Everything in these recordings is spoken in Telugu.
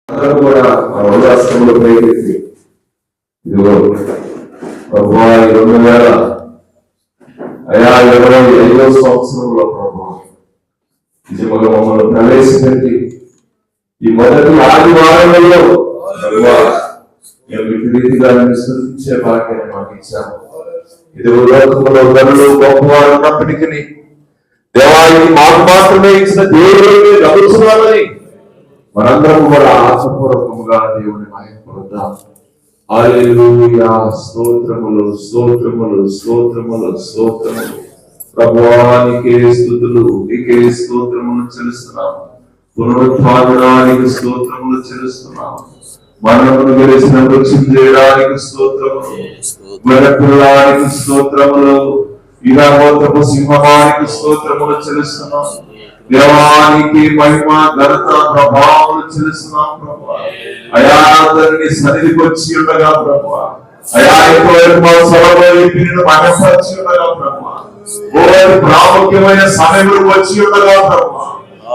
అందరూ కూడా మన ఉల్లాసంలో పైకెత్తి ఇదిగో ప్రభువా 2025 సంవత్సరంలో ప్రభువా నిజంగా మమ్మల్ని ప్రవేశపెట్టి ఈ మొదటి ఆదివారంలో ప్రభువా మేము రీతిగా విశ్వసించే భాగ్యాన్ని మాకు ఇచ్చాము. ఇది లోకంలో ధనులు గొప్పవారు ఉన్నప్పటికీ దేవానికి మాకు మాత్రమే ఇచ్చిన దేవుడిని నమ్ముతున్నామని మనందరం కూడా ఆత్మపూర్వకంగా దేవుని మహిమపడతాం. హల్లెలూయా, స్తోత్రములు స్తోత్రములు స్తోత్రములు స్తోత్రములు. ప్రభువానికే స్తుతులు, నీకే స్తోత్రములు చెల్లిస్తున్నాము. పునరుత్థానానికి స్తోత్రములు చెల్లిస్తున్నాము. మరణమును గెలిచిన మృత్యుంజయడానికి స్తోత్రములు, గొర్రెపిల్లానికి స్తోత్రములు, ఇహగోత్రపు సింహమానికి స్తోత్రములు చెల్లిస్తున్నాం. దేవానికి మహిమ ఘనత ప్రభావాలు చెల్లిస్తున్నాం ప్రభువా. అయా అందరినీ సన్నిధికి వచ్చి ఉండగా ప్రభువా, అయా సభలో మహిమపరిచి ఉండగా ప్రభువా, ప్రాముఖ్యమైన సమయంలో వచ్చి ఉండగా ప్రభువా,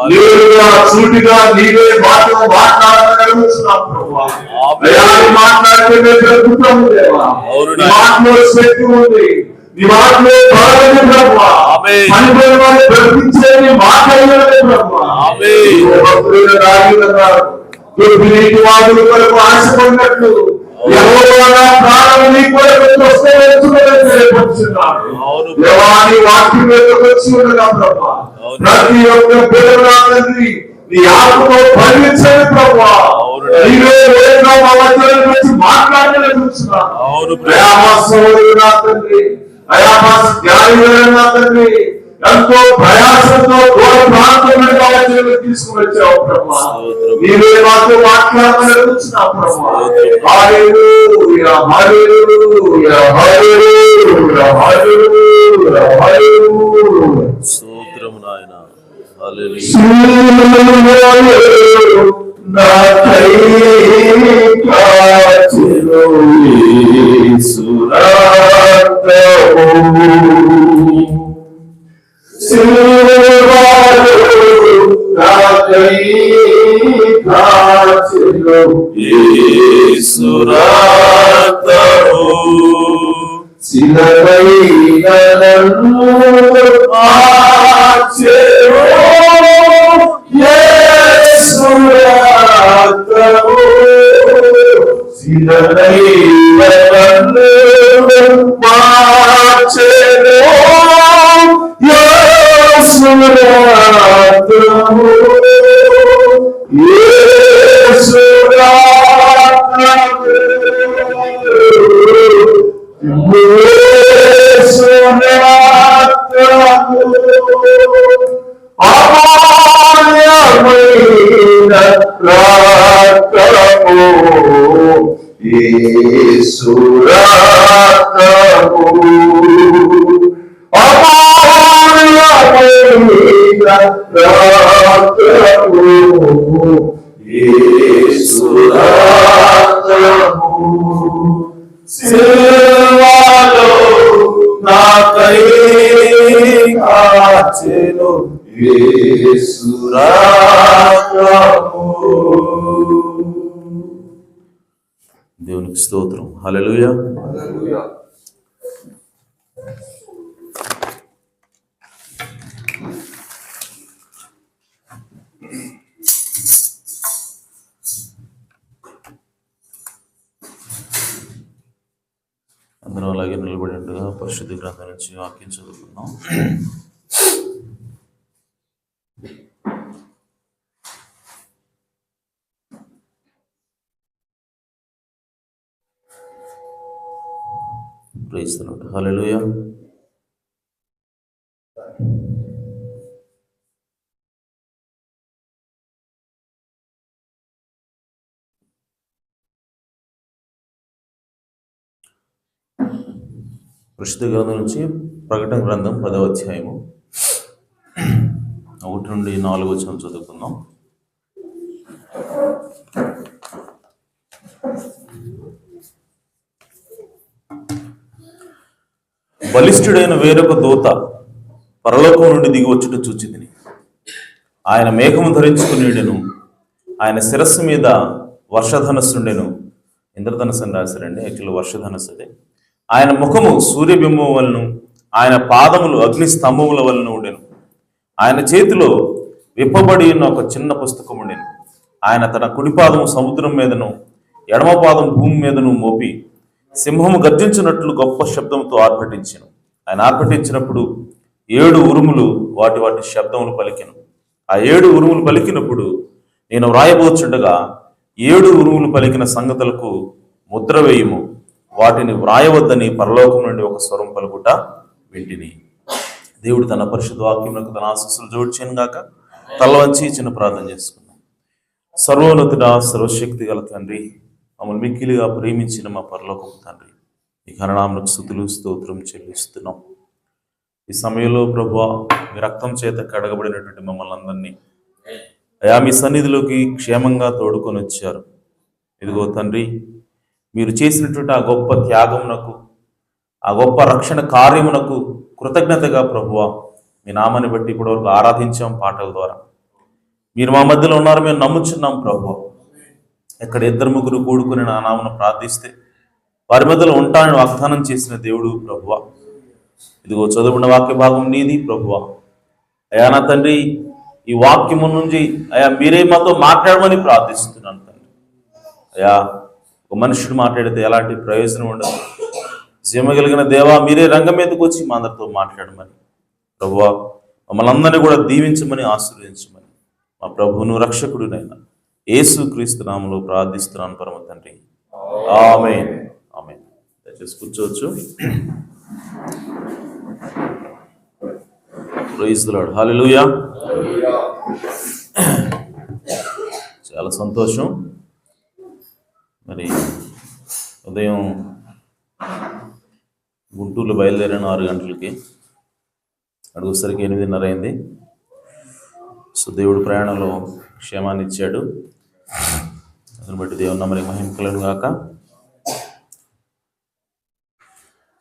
నేరుగా సూటిగా నీవే మాటలు మాట్లాడాలనుకుంటున్నాం ప్రభువా. అయా మాట్లాడితే మేము బ్రతుకుతాము దేవా. మాటలో శక్తి ఉంది, నీ మాటలో బలమైన ప్రభువా. చనిపోయిన వారిని బ్రతికించే నీ మాట్లాడలేదు ప్రభువా. దుర్వినీతి వాదుల కొరకు ఆశపడినట్లు ప్రాణాన్ని దేవాని వాక్యం వచ్చి ఉండగా ప్రభువా, ప్రతి ఒక్క పిల్లల తండ్రి నీ ఆత్మలో పరిమించండి ప్రభువా. నీవే మాట్లాడాలనుకుంటున్నాను తండ్రి. ఎంతో ప్రయాసంతో దూర ప్రాంతం తీసుకువచ్చావు ప్రభా. నీవే మాతో మాట్లాడాలనుకుంటున్నావు ప్రభా. హల్లెలూయా హల్లెలూయా హల్లెలూయా హల్లెలూయా హల్లెలూయా. స్తోత్రం నాయనా. హల్లెలూయా. నాకై కాచెను యేసురక్తము, సిలువలో నాకై కాచెను యేసురక్తము, సిలువైన నన్ను మార్చెను యేసురక్తము, సిలువైన నన్ను మార్చెను యేసురక్తము, యేసురక్తము, యేసురక్తము, అమూల్యమైన రక్తము, యేసురక్తము, అమూల్యమైన రక్తము, యేసురక్తము, సిలువలో నాకై కాచెను యేసురక్తము. దేవునికి స్తోత్రం. హల్లెలూయా. హల్లెలూయా. అందరం అలాగే నిలబడి ఉండగా పరిశుద్ధ గ్రంథం నుంచి వాక్యం చదువుకుందాం. Praise the Lord. హల్లెలూయా. పరిశుద్ధ గ్రంథం నుంచి ప్రకటన గ్రంథం 10వ అధ్యాయము 1 నుండి 4 వచనం చదువుకుందాం. బలిష్ఠుడైన వేరొక దూత పరలోకం నుండి దిగి వచ్చుట చూచితిని. ఆయన మేఘము ధరించుకునేడెను. ఆయన శిరస్సు మీద వర్షధనస్సుండెను. ఇంద్రధనస్సు అని రాశారండి, యాక్చువల్లీ వర్షధనస్సు అదే. ఆయన ముఖము సూర్యబింబం వలన, ఆయన పాదములు అగ్ని స్తంభముల వలన ఉండెను. ఆయన చేతిలో విప్పబడి ఉన్న ఒక చిన్న పుస్తకం ఉండెను. ఆయన తన కుడిపాదము సముద్రం మీదను ఎడమ పాదం భూమి మీదను మోపి సింహము గర్జించినట్లు గొప్ప శబ్దంతో ఆర్భటించెను. ఆయన ఆర్భటించినప్పుడు 7 ఉరుములు వాటి వాటి శబ్దములు పలికెను. ఆ 7 ఉరుములు పలికినప్పుడు నేను వ్రాయబోచుండగా 7 ఉరుములు పలికిన సంగతులకు ముద్ర వేయుము, వాటిని వ్రాయవద్దని పరలోకం నుండి ఒక స్వరం పలుకుట వింటిని. దేవుడు తన పరిశుద్ధ వాక్యములకు తన ఆశీస్సులు జోడ్చేను గాక. తల వంచి చిన్న ప్రార్థన చేసుకుందాం. సర్వోన్నతుడా, సర్వశక్తి గల తండ్రి, మమ్మల్ని మిక్కిలిగా ప్రేమించిన మా పరలోకపు తండ్రి, ఈ ఘననామమునకు స్తుతులు స్తోత్రం చెల్లిస్తున్నాం. ఈ సమయంలో ప్రభువా, మీ రక్తం చేత కడగబడినటువంటి మమ్మల్ని అందరినీ అయా మీ సన్నిధిలోకి క్షేమంగా తోడుకొని వచ్చారు. ఇదిగో తండ్రి, మీరు చేసినటువంటి ఆ గొప్ప త్యాగమునకు, ఆ గొప్ప రక్షణ కార్యమునకు కృతజ్ఞతగా ప్రభువా మీ నామాన్ని బట్టి ఇప్పటివరకు ఆరాధించాం పాటల ద్వారా. మీరు మా మధ్యలో ఉన్నారు, మేము నమ్ముచున్నాం ప్రభువా. ఎక్కడ 2-3 కూడుకుని నా నామను ప్రార్థిస్తే వారి మధ్యలో ఉంటానని వాగ్దానం చేసిన దేవుడు ప్రభువా. ఇదిగో చదువుకున్న వాక్య భాగం నీది ప్రభువా. అయా నా తండ్రి, ఈ వాక్యము నుంచి అయా మీరే మాతో మాట్లాడమని ప్రార్థిస్తున్నాను తండ్రి. అయా ఒక మనుషుడు మాట్లాడితే ఎలాంటి ప్రయోజనం ఉండదు. జీవగలిగిన దేవా, మీరే రంగం మీదకి వచ్చి మా అందరితో మాట్లాడమని ప్రభువా, మమ్మల్ని అందరినీ కూడా దీవించమని ఆశీర్వదించమని మా ప్రభువును రక్షకుడునైనా యేసు క్రీస్తు నామములో ప్రార్థిస్తున్నాను పరమ తండ్రి. ఆమేన్. ఆమేన్. దయచేసి కూర్చోవచ్చు. Praise the Lord. హల్లెలూయా. చాలా సంతోషం. మరి ఉదయం గుంటూరులో బయలుదేరాను 6 గంటలకి. అడుగుసరికి 8:30 అయింది. సో దేవుడు ప్రయాణంలో క్షేమాన్ని ఇచ్చాడు. దాన్ని బట్టి దేవుని నామమునకు మహిమ కలుగును గాక.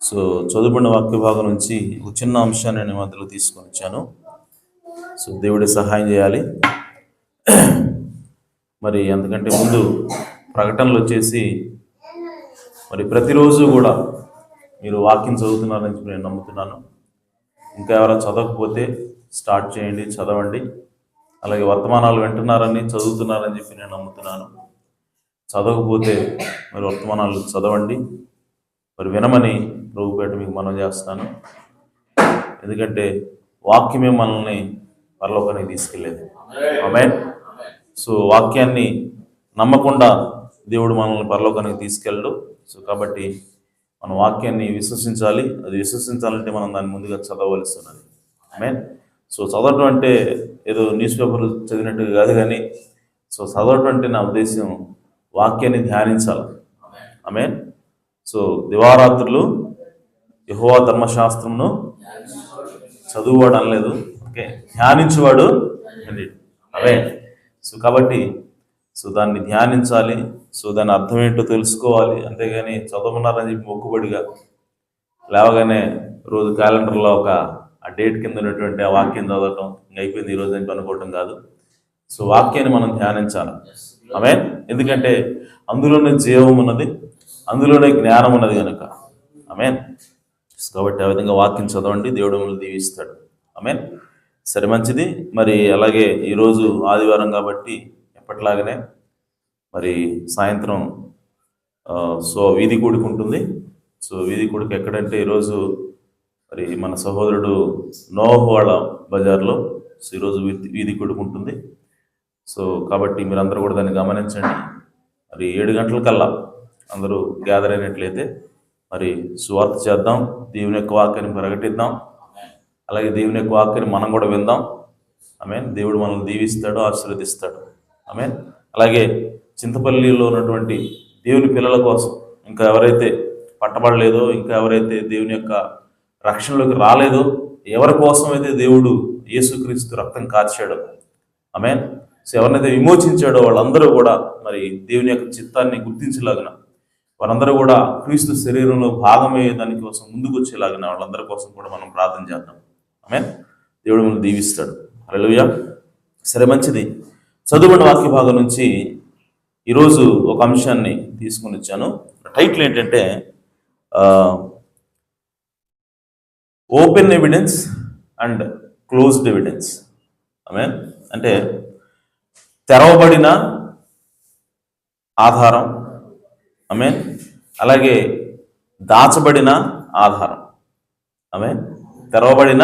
సో చదువుకున్న వాక్య భాగం నుంచి ఒక చిన్న అంశాన్ని నేను మధ్యలో తీసుకొని వచ్చాను. సో దేవుడే సహాయం చేయాలి. మరి అంతకంటే ముందు ప్రకటనలు వచ్చేసి మరి ప్రతిరోజు కూడా మీరు వాక్యం చదువుతున్నారని చెప్పి నేను నమ్ముతున్నాను. ఇంకా ఎవరైనా చదవకపోతే స్టార్ట్ చేయండి, చదవండి. అలాగే వర్తమానాలు వింటున్నారని, చదువుతున్నారని చెప్పి నేను నమ్ముతున్నాను. చదవకపోతే మరి వర్తమానాలు చదవండి, మరి వినమని ప్రభుపేట మీకు మనం చేస్తున్నాను. ఎందుకంటే వాక్యమే మనల్ని పరలోకానికి తీసుకెళ్ళేది. ఆమేన్. సో వాక్యాన్ని నమ్మకుండా దేవుడు మనల్ని పరలోకానికి తీసుకెళ్ళడు. సో కాబట్టి మన వాక్యాన్ని విశ్వసించాలి. అది విశ్వసించాలంటే మనం దాన్ని ముందుగా చదవవలసి ఉన్నది. ఆమేన్. సో చదవటం అంటే ఏదో న్యూస్ పేపర్ చదివినట్టుగా కాదు, కానీ సో చదవటం అంటే నా ఉద్దేశం వాక్యాన్ని ధ్యానించాలి. ఆమేన్. సో దివారాత్రులు యెహోవా ధర్మశాస్త్రమును చదువువాడు అనలేదు, ఓకే, ధ్యానించువాడు అండి. ఆమేన్. సో కాబట్టి సో దాన్ని ధ్యానించాలి. సో దాని అర్థం ఏంటో తెలుసుకోవాలి. అంతేగాని చదవమన్నారని చెప్పి మొక్కుబడిగా లేవగానే రోజు క్యాలెండర్లో ఒక ఆ డేట్ కింద ఉన్నటువంటి ఆ వాక్యం చదవటం, ఇంక అయిపోయింది ఈరోజు అని అనుకోవటం కాదు. సో వాక్యాన్ని మనం ధ్యానించాలి. ఆమేన్. ఎందుకంటే అందులోనే జీవం ఉన్నది, అందులోనే జ్ఞానం ఉన్నది కనుక. ఆమేన్. కాబట్టి ఆ విధంగా వాక్యం చదవండి, దేవుడు మిమ్మల్ని దీవిస్తాడు. ఆమేన్. సరే, మంచిది. మరి అలాగే ఈరోజు ఆదివారం కాబట్టి ఎప్పటిలాగానే మరి సాయంత్రం సో వీధి కూడిక ఉంటుంది. సో వీధి కూడిక ఎక్కడంటే ఈరోజు మరి మన సహోదరుడు నోహ్ వాళ్ళ బజార్లో సో ఈరోజు వీధి కూడిక ఉంటుంది. సో కాబట్టి మీరందరూ కూడా దాన్ని గమనించండి. మరి 7 గంటలకల్లా అందరూ గ్యాదర్ అయినట్లయితే మరి సువార్త చేద్దాం, దేవుని యొక్క వాక్యాన్ని ప్రకటిద్దాం. అలాగే దేవుని యొక్క వాక్యాన్ని మనం కూడా విందాం. ఆమేన్. దేవుడు మనల్ని దీవిస్తాడు, ఆశీర్వదిస్తాడు. ఆమేన్. అలాగే చింతపల్లిలో ఉన్నటువంటి దేవుని పిల్లల కోసం, ఇంకా ఎవరైతే పట్టబడలేదో, ఇంకా ఎవరైతే దేవుని యొక్క రక్షణలోకి రాలేదో, ఎవరి కోసం అయితే దేవుడు యేసుక్రీస్తు రక్తం కార్చాడో, ఆమేన్, సో ఎవరినైతే విమోచించాడో వాళ్ళందరూ కూడా మరి దేవుని యొక్క చిత్తాన్ని గుర్తించలాగిన, వారందరూ కూడా క్రీస్తు శరీరంలో భాగమయ్యే దానికోసం ముందుకు వచ్చేలాగిన వాళ్ళందరి కోసం కూడా మనం ప్రార్థన చేద్దాం. ఆమేన్. దేవుడు మనల్ని దీవిస్తాడు. హల్లెలూయా. సరే, మంచిది. చదువుకున్న వాక్య భాగం నుంచి ఈరోజు ఒక అంశాన్ని తీసుకుని వచ్చాను. టైటిల్ ఏంటంటే open evidence and closed evidence. అంటే తెరవబడిన ఆధారం, అలాగే దాచబడిన ఆధారం. తెరవబడిన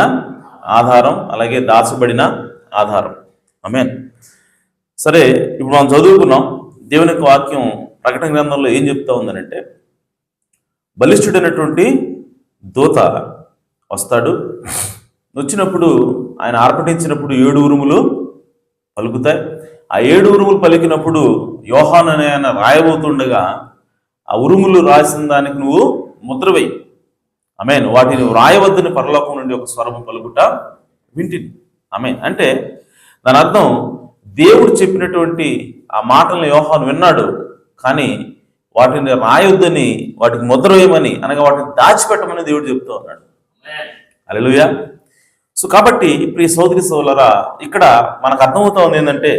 ఆధారం, అలాగే దాచబడిన ఆధారం. సరే, ఇప్పుడు మనం చదువుకున్నాం. దేవుని యొక్క వాక్యం ప్రకటన గ్రంథంలో ఏం చెప్తా ఉందనంటే, బలిష్ఠుడైనటువంటి దూత వస్తాడు. వచ్చినప్పుడు ఆయన ఆర్భటించినప్పుడు 7 ఉరుములు పలుకుతాయి. ఆ 7 ఉరుములు పలికినప్పుడు యోహాను అనే ఆయన రాయబోతుండగా ఆ ఉరుములు రాసిన దానికి నువ్వు ముద్ర వేయి. వాటిని రాయవద్దని పరలోకం నుండి ఒక స్వరము పలుకుట వింటిని. అంటే దాని అర్థం, దేవుడు చెప్పినటువంటి ఆ మాటలను యోహాను విన్నాడు, కానీ వాటిని రాయొద్దని, వాటికి ముద్ర వేయమని, అనగా వాటిని దాచిపెట్టమని దేవుడు చెప్తూ ఉన్నాడు. హల్లెలూయా. సో కాబట్టి ప్రియ సోదరి సోదరులారా, ఇక్కడ మనకు అర్థమవుతా ఉంది ఏంటంటే,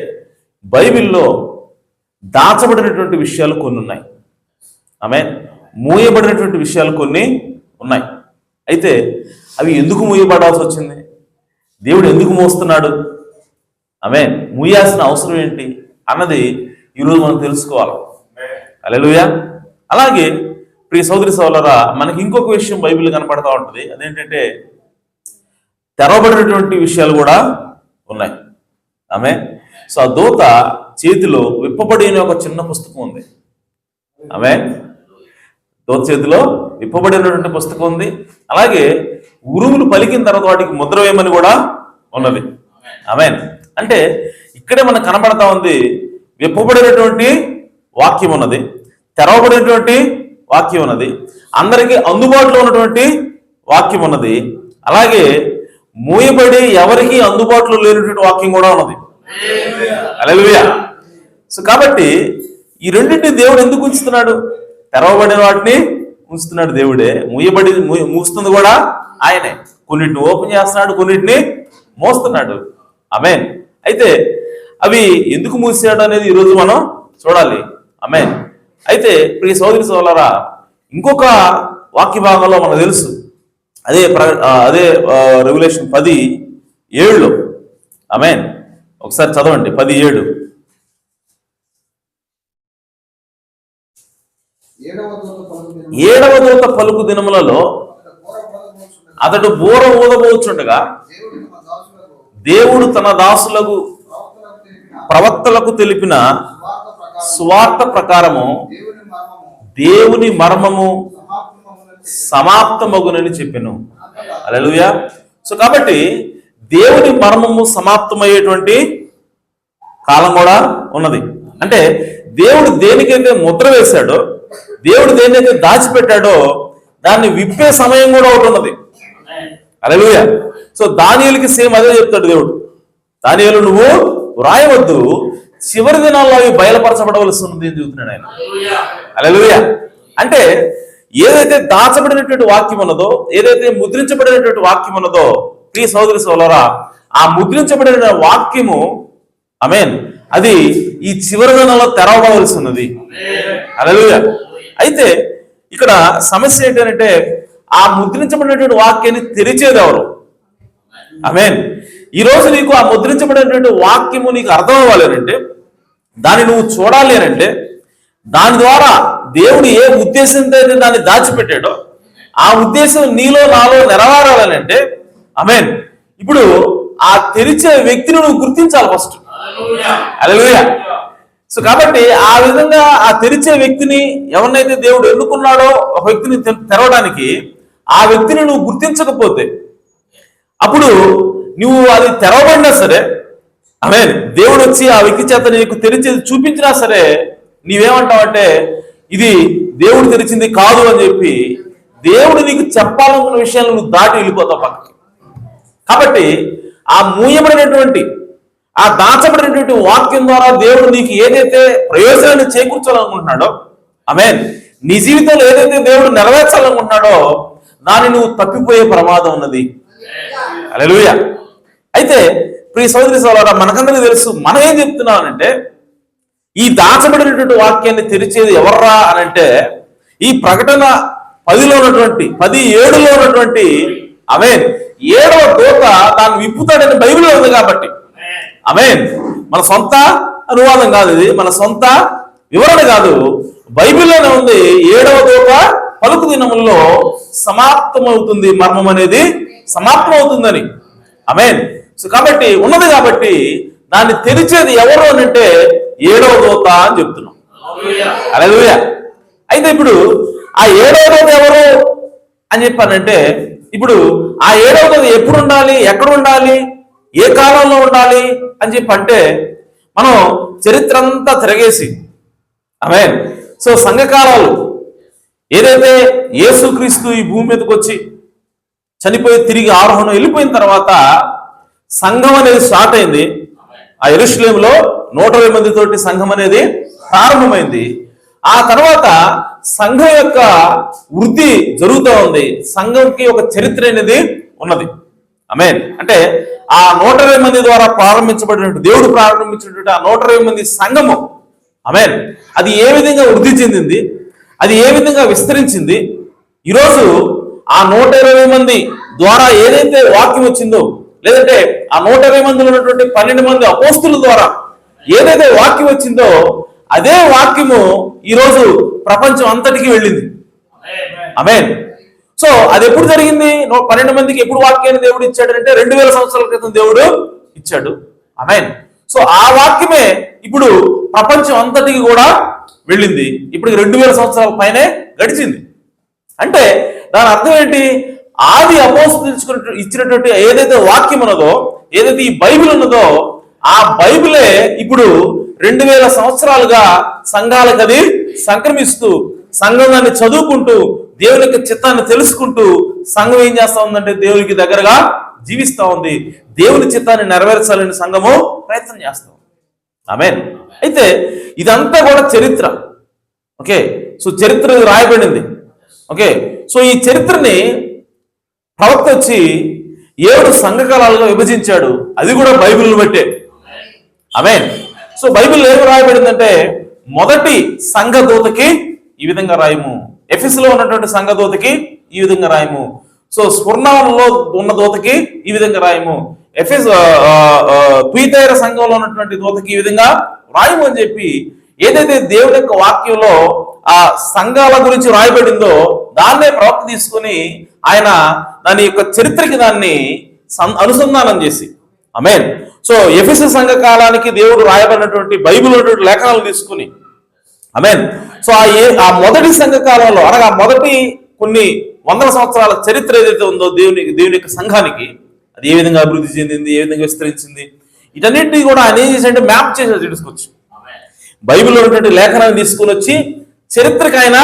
బైబిల్లో దాచబడినటువంటి విషయాలు కొన్ని ఉన్నాయి. మూయబడినటువంటి విషయాలు కొన్ని ఉన్నాయి. అయితే అవి ఎందుకు మూయబడాల్సి వచ్చింది? దేవుడు ఎందుకు మోస్తున్నాడు? మూయాల్సిన అవసరం ఏంటి అన్నది ఈరోజు మనం తెలుసుకోవాలి. హల్లెలూయా. అలాగే ప్రియ సోదరి సోదరులారా, మనకి ఇంకొక విషయం బైబిల్ కనపడతా ఉంటుంది. అదేంటంటే, తెరవబడినటువంటి విషయాలు కూడా ఉన్నాయి. సో ఆ దూత చేతిలో విప్పబడిన ఒక చిన్న పుస్తకం ఉంది. దూత చేతిలో విప్పబడినటువంటి పుస్తకం ఉంది. అలాగే ఉరుములు పలికిన తర్వాత వాటికి ముద్ర వేయమని కూడా ఉన్నది. అంటే ఇక్కడే మనకు కనబడతా ఉంది, విప్పబడినటువంటి వాక్యం ఉన్నది, తెరవబడినటువంటి వాక్యం ఉన్నది, అందరికీ అందుబాటులో ఉన్నటువంటి వాక్యం ఉన్నది, అలాగే మూయబడి ఎవరికి అందుబాటులో లేనటువంటి వాక్యం కూడా ఉన్నది. హల్లెలూయా. సో కాబట్టి ఈ రెండింటిని దేవుడు ఎందుకు ఉంచుతున్నాడు? తెరవబడిన వాటిని ఉంచుతున్నాడు దేవుడే, మూస్తుంది కూడా ఆయనే. కొన్నిటిని ఓపెన్ చేస్తున్నాడు, కొన్నిటిని మోస్తున్నాడు. అయితే అవి ఎందుకు మూసాడు అనేది ఈరోజు మనం చూడాలి. అయితే ప్రియ సోదరి సోదరులారా, ఇంకొక వాక్య భాగంలో మనకు తెలుసు, అదే రెవల్యూషన్ 10:7. ఒకసారి చదవండి. 10:7. 7వ దూత పలుకు దినములలో అతడు బూర ఊదబోచుండగా దేవుడు తన దాసులకు ప్రవక్తలకు తెలిపిన సువార్త ప్రకారము దేవుని మర్మము సమాప్తమగునని చెప్పెను. హల్లెలూయా. సో కాబట్టి దేవుని మర్మము సమాప్తమయ్యేటువంటి కాలం కూడా ఉన్నది. అంటే దేవుడు దేనికైతే ముద్ర వేశాడో, దేవుడు దేనికైతే దాచిపెట్టాడో దాన్ని విప్పే సమయం కూడా ఒకటి ఉన్నది. హల్లెలూయా. సో దానియేలుకి సేమ్ అదే చెప్తాడు దేవుడు. దానియేలు, నువ్వు రాయవద్దు, చివరి దినాల్లో అవి బయలుపరచబడవలసి ఉంది అని చెబుతున్నాడు ఆయన. హల్లెలూయా. అంటే ఏదైతే దాచబడినటువంటి వాక్యం ఉన్నదో, ఏదైతే ముద్రించబడినటువంటి వాక్యం ఉన్నదో, ప్రియ సోదరి సోదరులారా, ఆ ముద్రించబడిన వాక్యము అది ఈ చివరి దినాల్లో తెరవబడవలసి ఉన్నది. హల్లెలూయా. అయితే ఇక్కడ సమస్య ఏంటంటే, ఆ ముద్రించబడినటువంటి వాక్యాన్ని తెరిచేది ఎవరు? ఈ రోజు నీకు ఆ ముద్రించబడినటువంటి వాక్యము నీకు అర్థం అవ్వాలి అంటే, దాన్ని నువ్వు చూడాలి అంటే, దాని ద్వారా దేవుడు ఏ ఉద్దేశంతో అయితే దాన్ని దాచిపెట్టాడో ఆ ఉద్దేశం నీలో నాలో నెరవేరాలని అంటే, ఇప్పుడు ఆ తెరిచే వ్యక్తిని నువ్వు గుర్తించాలి ఫస్ట్. హల్లెలూయా. సో కాబట్టి ఆ విధంగా ఆ తెరిచే వ్యక్తిని, ఎవరినైతే దేవుడు ఎన్నుకున్నాడో ఒక వ్యక్తిని తెరవడానికి, ఆ వ్యక్తిని నువ్వు గుర్తించకపోతే, అప్పుడు నువ్వు అది తెరవబడినా సరే, దేవుడు వచ్చి ఆ వ్యక్తి చేత నీకు తెరిచేది చూపించినా సరే, నీవేమంటావంటే ఇది దేవుడు తెరిచింది కాదు అని చెప్పి దేవుడు నీకు చెప్పాలనుకున్న విషయాలను నువ్వు దాటి వెళ్ళిపోతావు పక్కకి. కాబట్టి ఆ మూయబడినటువంటి, ఆ దాచబడినటువంటి వాక్యం ద్వారా దేవుడు నీకు ఏదైతే ప్రయోజనాన్ని చేకూర్చాలనుకుంటున్నాడో, నీ జీవితంలో ఏదైతే దేవుడు నెరవేర్చాలనుకుంటున్నాడో దాన్ని నువ్వు తప్పిపోయే ప్రమాదం ఉన్నది. హల్లెలూయా. అయితే ప్రియ సోదరి సోదరులారా, మనకందరికీ తెలుసు, మనం ఏం చెప్తున్నామనంటే, ఈ దాచబడినటువంటి వాక్యాన్ని తెరిచేది ఎవర్రా అని అంటే ఈ ప్రకటన 10లో ఉన్నటువంటి 10:7లో ఉన్నటువంటి ఆమేన్ 7వ దూత దాన్ని విప్పుతాడని బైబిల్లో ఉంది కాబట్టి ఆమేన్. మన సొంత అనువాదం కాదు, ఇది మన సొంత వివరణ కాదు, బైబిల్లోనే ఉంది. 7వ దూత పలుకు దినముల్లో సమాప్తమవుతుంది, మర్మం అనేది సమాప్తమవుతుందని. ఆమేన్. సో కాబట్టి ఉన్నది కాబట్టి దాన్ని తెరిచేది ఎవరు అని అంటే 7వ దూత అని చెప్తున్నాం. హల్లెలూయా. అయితే ఇప్పుడు ఆ 7వ దూత ఎవరు అని చెప్పానంటే, ఇప్పుడు ఆ 7వ దూత ఎప్పుడు ఉండాలి, ఎక్కడ ఉండాలి, ఏ కాలంలో ఉండాలి అని చెప్పంటే మనం చరిత్ర అంతా తిరగేసి ఆమేన్. సో సంఘకాలాలు ఏదైతే యేసుక్రీస్తు ఈ భూమి మీదకి వచ్చి చనిపోయి తిరిగి ఆరోహణం వెళ్ళిపోయిన తర్వాత సంఘం అనేది స్టార్ట్ అయింది. ఆ యెరూషలేములో 120 మందితోటి సంఘం అనేది ప్రారంభమైంది. ఆ తర్వాత సంఘం యొక్క వృద్ధి జరుగుతూ ఉంది. సంఘంకి ఒక చరిత్ర అనేది ఉన్నది. ఆమేన్. అంటే ఆ 120 మంది ద్వారా ప్రారంభించబడినటువంటి దేవుడు ప్రారంభించినటువంటి ఆ 120 మంది సంఘము ఆమేన్, అది ఏ విధంగా వృద్ధి చెందింది, అది ఏ విధంగా విస్తరించింది. ఈరోజు ఆ 120 మంది ద్వారా ఏదైతే వాక్యం వచ్చిందో, లేదంటే ఆ 120 మందిలో ఉన్నటువంటి 12 మంది అపోస్తుల ద్వారా ఏదైతే వాక్యం వచ్చిందో అదే వాక్యము ఈరోజు ప్రపంచం అంతటికి వెళ్ళింది. ఆమేన్. సో అది ఎప్పుడు జరిగింది? 12 మందికి ఎప్పుడు వాక్యాన్ని దేవుడు ఇచ్చాడంటే 2000 సంవత్సరాల క్రితం దేవుడు ఇచ్చాడు. ఆమేన్. సో ఆ వాక్యమే ఇప్పుడు ప్రపంచం అంతటికి కూడా వెళ్ళింది. ఇప్పుడు 2000 సంవత్సరాల పైనే గడిచింది. అంటే దాని అర్థం ఏంటి? ఆది అపోస్తలులు ఇచ్చినటువంటి ఏదైతే వాక్యం ఉన్నదో, ఏదైతే ఈ బైబిల్ ఉన్నదో, ఆ బైబిలే ఇప్పుడు 2000 సంవత్సరాలుగా సంఘాలకు అది సంక్రమిస్తూ, సంఘం దాన్ని చదువుకుంటూ, దేవుని యొక్క చిత్తాన్ని తెలుసుకుంటూ సంఘం ఏం చేస్తా ఉందంటే దేవునికి దగ్గరగా జీవిస్తా ఉంది. దేవుని చిత్తాన్ని నెరవేర్చాలని సంఘము ప్రయత్నం చేస్తా ఉంది. ఆమేన్. అయితే ఇదంతా కూడా చరిత్ర. ఓకే. సో చరిత్ర రాయబడింది. ఓకే. సో ఈ చరిత్రని ప్రవక్త వచ్చి 7 సంఘకాలాలుగా విభజించాడు. అది కూడా బైబిల్ని బట్టే. ఆమేన్. సో బైబిల్ ఏమి రాయబడిందంటే, మొదటి సంఘ దూతకి ఈ విధంగా రాయము, ఎఫెసులో ఉన్నటువంటి సంఘ దూతకి ఈ విధంగా రాయము, సో స్వర్ణంలో ఉన్న దూతకి ఈ విధంగా రాయము, తుయతైర సంఘంలో ఉన్నటువంటి దూతకి ఈ విధంగా రాయము అని చెప్పి ఏదైతే దేవుని యొక్క వాక్యంలో ఆ సంఘాల గురించి రాయబడిందో దాన్నే ప్రవక్త తీసుకుని ఆయన దాని యొక్క చరిత్రకి దాన్ని అనుసంధానం చేసి ఆమేన్. సో ఎఫెసు సంఘ కాలానికి దేవుడు రాయబడినటువంటి బైబిల్ లేఖనాలు తీసుకుని ఆమేన్. సో ఆ మొదటి సంఘ కాలంలో అనగా మొదటి కొన్ని వందల సంవత్సరాల చరిత్ర ఏదైతే ఉందో దేవుని యొక్క సంఘానికి, అది ఏ విధంగా అభివృద్ధి చెందింది, ఏ విధంగా విస్తరించింది, వీటన్నిటిని కూడా ఆయన ఏం చేశాడంటే మ్యాప్ చేసి తెలుసుకోవచ్చు. బైబిల్లో ఉన్నటువంటి లేఖనాన్ని తీసుకుని వచ్చి చరిత్రకు ఆయన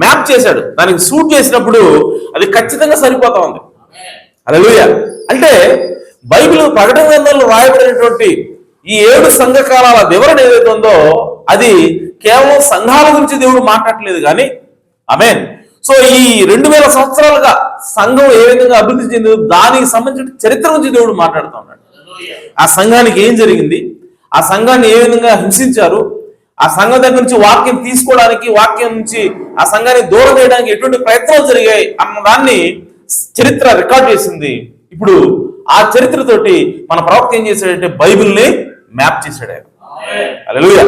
మ్యాప్ చేశాడు. దానికి సూట్ చేసినప్పుడు అది ఖచ్చితంగా సరిపోతా ఉంది. హల్లెలూయా. అంటే బైబిల్ ప్రకటన గ్రంథంలో రాయబడినటువంటి ఈ 7 సంఘకాలాల వివరణ ఏదైతే ఉందో అది కేవలం సంఘాల గురించి దేవుడు మాట్లాడలేదు కానీ ఆమేన్. సో ఈ 2000 సంవత్సరాలుగా సంఘం ఏ విధంగా అభివృద్ధి చెందిందో దానికి సంబంధించిన చరిత్ర గురించి దేవుడు మాట్లాడుతూ ఉన్నాడు. ఆ సంఘానికి ఏం జరిగింది, ఆ సంఘాన్ని ఏ విధంగా హింసించారు, ఆ సంఘం దగ్గర నుంచి వాక్యం తీసుకోవడానికి, వాక్యం నుంచి ఆ సంఘాన్ని దూరం చేయడానికి ఎటువంటి ప్రయత్నాలు జరిగాయి అన్న దాన్ని చరిత్ర రికార్డ్ చేసింది. ఇప్పుడు ఆ చరిత్రతోటి మన ప్రవక్త ఏం చేశాడంటే బైబిల్ని మ్యాప్ చేశాడు. హల్లెలూయా.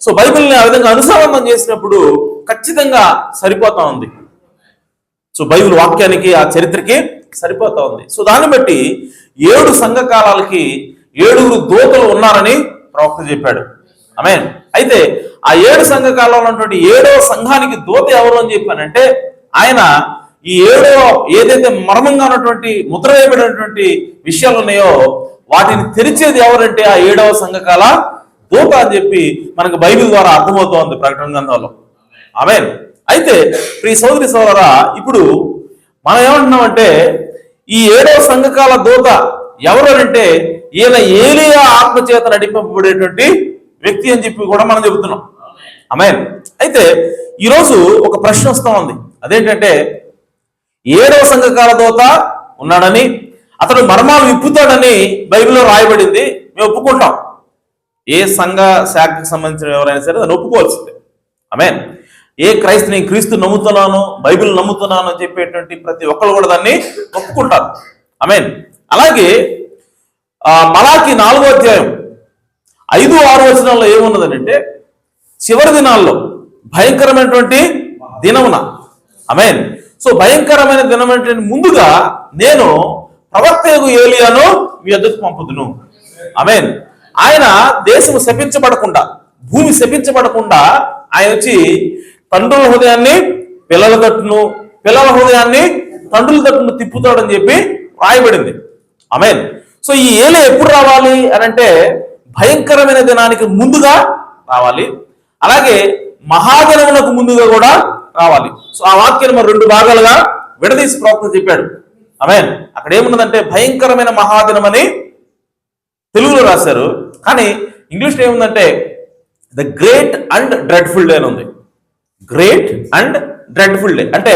సో బైబిల్ని ఆ విధంగా అనుసంధానం చేసినప్పుడు ఖచ్చితంగా సరిపోతా ఉంది. సో బైబిల్ వాక్యానికి ఆ చరిత్రకి సరిపోతా ఉంది. సో దాన్ని బట్టి 7 సంఘ కాలాలకి 7 దూతలు ఉన్నారని ప్రవక్త చెప్పాడు. ఆమేన్. అయితే ఆ 7 సంఘ కాలంలో ఉన్నటువంటి 7వ సంఘానికి దూత ఎవరు అని చెప్పానంటే ఆయన ఈ 7వ ఏదైతే మర్మంగా ఉన్నటువంటి ముద్ర వేయబడినటువంటి విషయాలు ఉన్నాయో వాటిని తెరిచేది ఎవరంటే ఆ 7వ సంఘకాల దూత అని చెప్పి మనకు బైబిల్ ద్వారా అర్థమవుతోంది ప్రకటన గ్రంథంలో. ఆమేన్. అయితే ప్రియ సోదరి సోదరా, ఇప్పుడు మనం ఏమంటున్నామంటే ఈ 7వ సంఘకాల దూత ఎవరు అంటే ఈయన ఏలియా ఆత్మచేత నడిపింపబడేటువంటి వ్యక్తి అని చెప్పి కూడా మనం చెబుతున్నాం. ఆమేన్. అయితే ఈరోజు ఒక ప్రశ్న వస్తా ఉంది. అదేంటంటే 7వ సంఘకాల దూత ఉన్నాడని, అతడు మర్మాలు విప్పుతాడని బైబిల్లో రాయబడింది, మేము ఒప్పుకుంటాం. ఏ సంఘ శాఖకు సంబంధించిన ఎవరైనా సరే దాన్ని ఒప్పుకోవాల్సిందే. ఆమేన్. ఏ నేను క్రీస్తు నమ్ముతున్నాను, బైబిల్ నమ్ముతున్నాను అని చెప్పేటువంటి ప్రతి ఒక్కరు కూడా దాన్ని ఒప్పుకుంటారు. ఆమేన్. అలాగే మలాకి 4వ అధ్యాయం 5-6 వచనాల్లో ఏమున్నదంటే, చివరి దినాల్లో భయంకరమైనటువంటి దినమున, ఆమేన్. సో భయంకరమైన దినం అంటే ముందుగా నేను ప్రవక్తయగు ఏలియాను మీ వద్దకు పంపుదును. ఆమేన్. ఆయన దేశము శపించబడకుండా, భూమి శపించబడకుండా ఆయన వచ్చి తండ్రుల హృదయాన్ని పిల్లల తట్టును, పిల్లల హృదయాన్ని తండ్రుల తట్టును తిప్పుతాడని చెప్పి రాయబడింది. ఆమేన్. సో ఈ ఏలియా ఎప్పుడు రావాలి అని అంటే భయంకరమైన దినానికి ముందుగా రావాలి, అలాగే మహాదినమునకు ముందుగా కూడా రావాలి. సో ఆ వాక్యాన్ని మరి 2 భాగాలుగా విడదీసి ప్రవక్త చెప్పాడు. ఆమేన్. అక్కడ ఏమున్నదంటే భయంకరమైన మహాదినం అని తెలుగులో రాశారు, కానీ ఇంగ్లీష్లో ఏముందంటే the great and dreadful day అని ఉంది. గ్రేట్ అండ్ డ్రెడ్ఫుల్ డే అంటే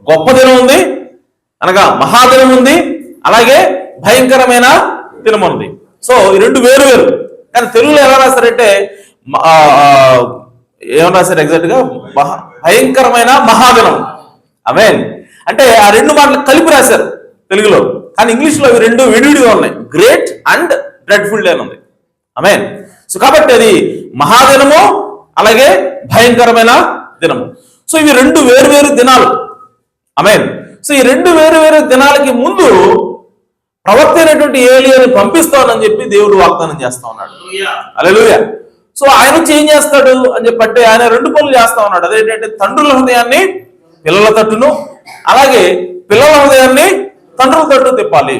గొప్ప దినం ఉంది, అనగా మహాదినం ఉంది, అలాగే భయంకరమైన దినం ఉంది. సో ఈ 2 వేరు వేరు. కానీ తెలుగులో ఎలా రాశారంటే ఏమన్నా రాశారు ఎగ్జాక్ట్ గా భయంకరమైన మహాదినం. ఆమేన్. అంటే ఆ 2 మాటలు కలిపి రాశారు తెలుగులో, కానీ ఇంగ్లీష్ లో అవి 2 విడివిడిగా ఉన్నాయి. గ్రేట్ అండ్ డ్రెడ్ఫుల్ డే అని ఉంది. ఆమేన్. సో కాబట్టి అది మహాదినము, అలాగే భయంకరమైన దినము. సో ఇవి 2 వేరు వేరు దినాలు. ఆమేన్. సో ఈ 2 వేరు వేరు దినాలకి ముందు ప్రవక్త అయినటువంటి ఏలియాని పంపిస్తానని చెప్పి దేవుడు వాగ్దానం చేస్తా ఉన్నాడు. హల్లెలూయా. సో ఆయన వచ్చి ఏం చేస్తాడు అని చెప్పంటే ఆయన 2 పనులు చేస్తా ఉన్నాడు. అదేంటంటే తండ్రుల హృదయాన్ని పిల్లల తట్టును, అలాగే పిల్లల హృదయాన్ని తండ్రుల తట్టు తిప్పాలి.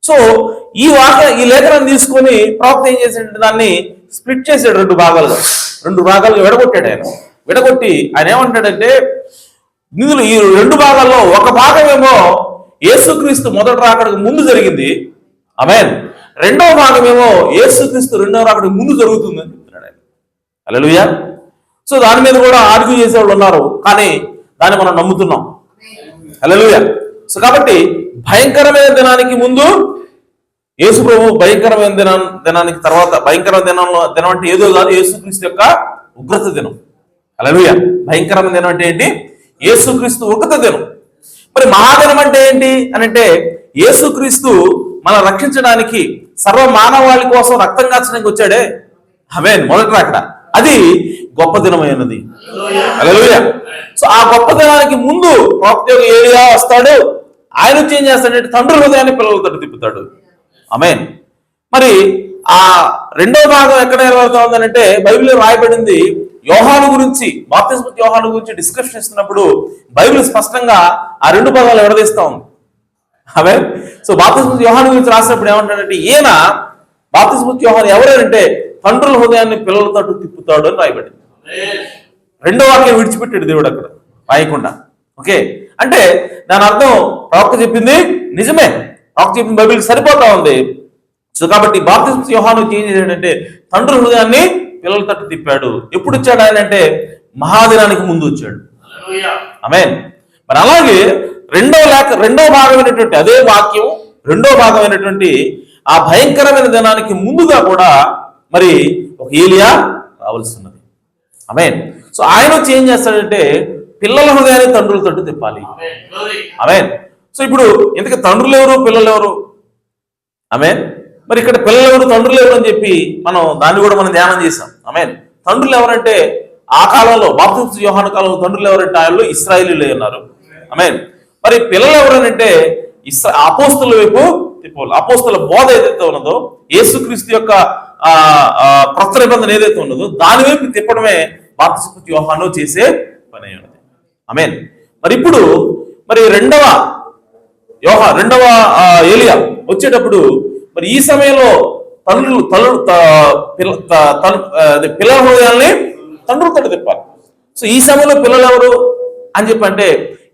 సో ఈ లేఖనాన్ని తీసుకొని ప్రవక్త ఏం చేశాడంటే దాన్ని స్ప్లిట్ చేశాడు 2 భాగాలుగా. 2 భాగాలుగా విడగొట్టాడు. ఆయన విడగొట్టి ఆయన ఏమంటాడంటే ఇందులో ఈ 2 భాగాల్లో ఒక భాగమేమో యేసుక్రీస్తు మొదటి రాకడకు ముందు జరిగింది. ఆమేన్. రెండవ భాగమేమో యేసుక్రీస్తు రెండవ రాకడకు ముందు జరుగుతుంది అని చెప్తున్నాడు ఆయన. హల్లెలూయా. సో దాని మీద కూడా ఆర్గ్యూ చేసేవాళ్ళు ఉన్నారు, కానీ దాన్ని మనం నమ్ముతున్నాం. హల్లెలూయా. సో కాబట్టి భయంకరమైన దినానికి ముందు యేసు ప్రభు, భయంకరమైన దినానికి తర్వాత భయంకరమైన దినం అంటే ఏదో కాదు, యేసుక్రీస్తు యొక్క ఉగ్రత దినం. హల్లెలూయా. భయంకరమైన దినం అంటే ఏంటి? యేసుక్రీస్తు ఉగ్రత దినం. మరి మహాదినం అంటే ఏంటి అని అంటే యేసుక్రీస్తు మనం రక్షించడానికి, సర్వ మానవాళి కోసం రక్తం కాచడానికి వచ్చాడే. ఆమేన్. మొదటి రాకడ అది గొప్ప దినమైనది. హల్లెలూయా. సో ఆ గొప్ప దినానికి ముందు ప్రవక్త ఏలియా వస్తాడు. ఆయన వచ్చి ఏం చేస్తాడంటే తండ్రుల హృదయాన్ని పిల్లలతో తిప్పుతాడు. ఆమేన్. మరి ఆ 2వ భాగం ఎక్కడ నెరవేరుతా ఉందనంటే బైబిల్లో రాయబడింది యోహాను గురించి, బాప్తిస్మ యోహాను గురించి డిస్కషన్ ఇస్తున్నప్పుడు బైబిల్ స్పష్టంగా ఆ 2 భాగాలు విడదీస్తా ఉంది. ఆమేన్. సో బాప్తిస్మ యోహాను గురించి రాసినప్పుడు ఏమంటాడంటే ఈయన బాప్తిస్మ యోహాను ఎవరంటే తండ్రుల హృదయాన్ని పిల్లల తట్టు తిప్పుతాడు అని రాయబడింది. 2వ వాక్యం విడిచిపెట్టాడు దేవుడు అక్కడ రాయకుండా. ఓకే, అంటే దాని అర్థం ప్రవక్త చెప్పింది నిజమే, ప్రవక్త చెప్పింది బైబిల్ సరిపోతా ఉంది. సో కాబట్టి బాప్తిస్మ యోహాను ఏం చేశాడంటే తండ్రుల హృదయాన్ని పిల్లల తట్టు తిప్పాడు. ఎప్పుడు వచ్చాడు ఆయన అంటే మహాదినానికి ముందు వచ్చాడు. ఆమేన్. మరి అలాగే రెండవ భాగమైనటువంటి అదే వాక్యం, 2వ భాగమైనటువంటి ఆ భయంకరమైన దినానికి ముందుగా కూడా మరి ఒక ఏలియా రావాల్సి ఉన్నది. ఆమేన్. సో ఆయన వచ్చి ఏం చేస్తాడంటే పిల్లల హృదయాన్ని తండ్రుల తట్టు తిప్పాలి. ఆమేన్. సో ఇప్పుడు ఇంతకీ తండ్రులు ఎవరు, పిల్లలు ఎవరు? ఆమేన్. మరి ఇక్కడ పిల్లలు ఎవరు, తండ్రులు ఎవరు అని చెప్పి దాన్ని కూడా మనం ధ్యానం చేసాం. ఆమేన్. తండ్రులు ఎవరంటే ఆ కాలంలో బాప్తిస్మ యోహాను కాలంలో తండ్రులు ఎవరంటే ఆయనలో ఇశ్రాయేలీయులే ఉన్నారు. ఆమేన్. మరి పిల్లలు ఎవరనంటే అపోస్తలుల వైపు తిప్పాలి. అపోస్తల బోధ ఏదైతే ఉన్నదో, యేసుక్రీస్తు యొక్క క్రొత్త నిబంధన ఏదైతే ఉన్నదో దాని వైపు తిప్పడమే బాప్తిస్మ యోహాను చేసే పని ఉన్నది. ఆమేన్. మరి ఇప్పుడు మరి రెండవ ఏలియా వచ్చేటప్పుడు మరి ఈ సమయంలో పిల్లల హృదయాల్ని తండ్రులతో తిప్పాలి. సో ఈ సమయంలో పిల్లలు ఎవరు అని చెప్పంటే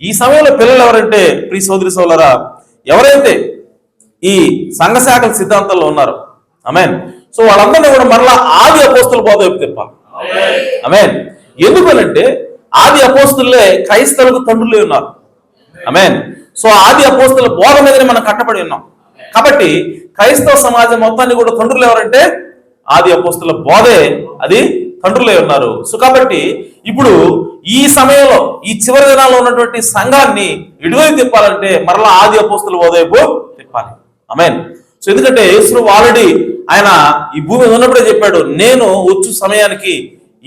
ఈ సమయంలో పిల్లలు ఎవరంటే ప్రియ సోదరి సోదరులారా, ఎవరైతే ఈ సంఘ శాఖల సిద్ధాంతంలో ఉన్నారో, ఆమేన్. సో వాళ్ళందరినీ కూడా మరలా ఆది అపోస్తుల బోధ వైపు తిప్పాలి. ఆమేన్. ఎందుకనంటే ఆది అపోస్తులే క్రైస్తవులకు తండ్రులే ఉన్నారు. ఆమేన్. సో ఆది అపోస్తుల బోధ మీదనే మనం కట్టబడి ఉన్నాం. కాబట్టి క్రైస్తవ సమాజం మొత్తాన్ని కూడా తండ్రులు ఎవరంటే ఆది అపోస్తుల బోధే అది తండ్రులై ఉన్నారు. సో కాబట్టి ఇప్పుడు ఈ సమయంలో ఈ చివరి దినాల్లో ఉన్నటువంటి సంఘాన్ని ఎటువైపు తిప్పాలంటే మరలా ఆది అపోస్తుల బోధ వైపు తిప్పాలి. ఆమేన్. సో ఎందుకంటే యేసు ఆల్రెడీ ఆయన ఈ భూమి మీద ఉన్నప్పుడే చెప్పాడు, నేను వచ్చు సమయానికి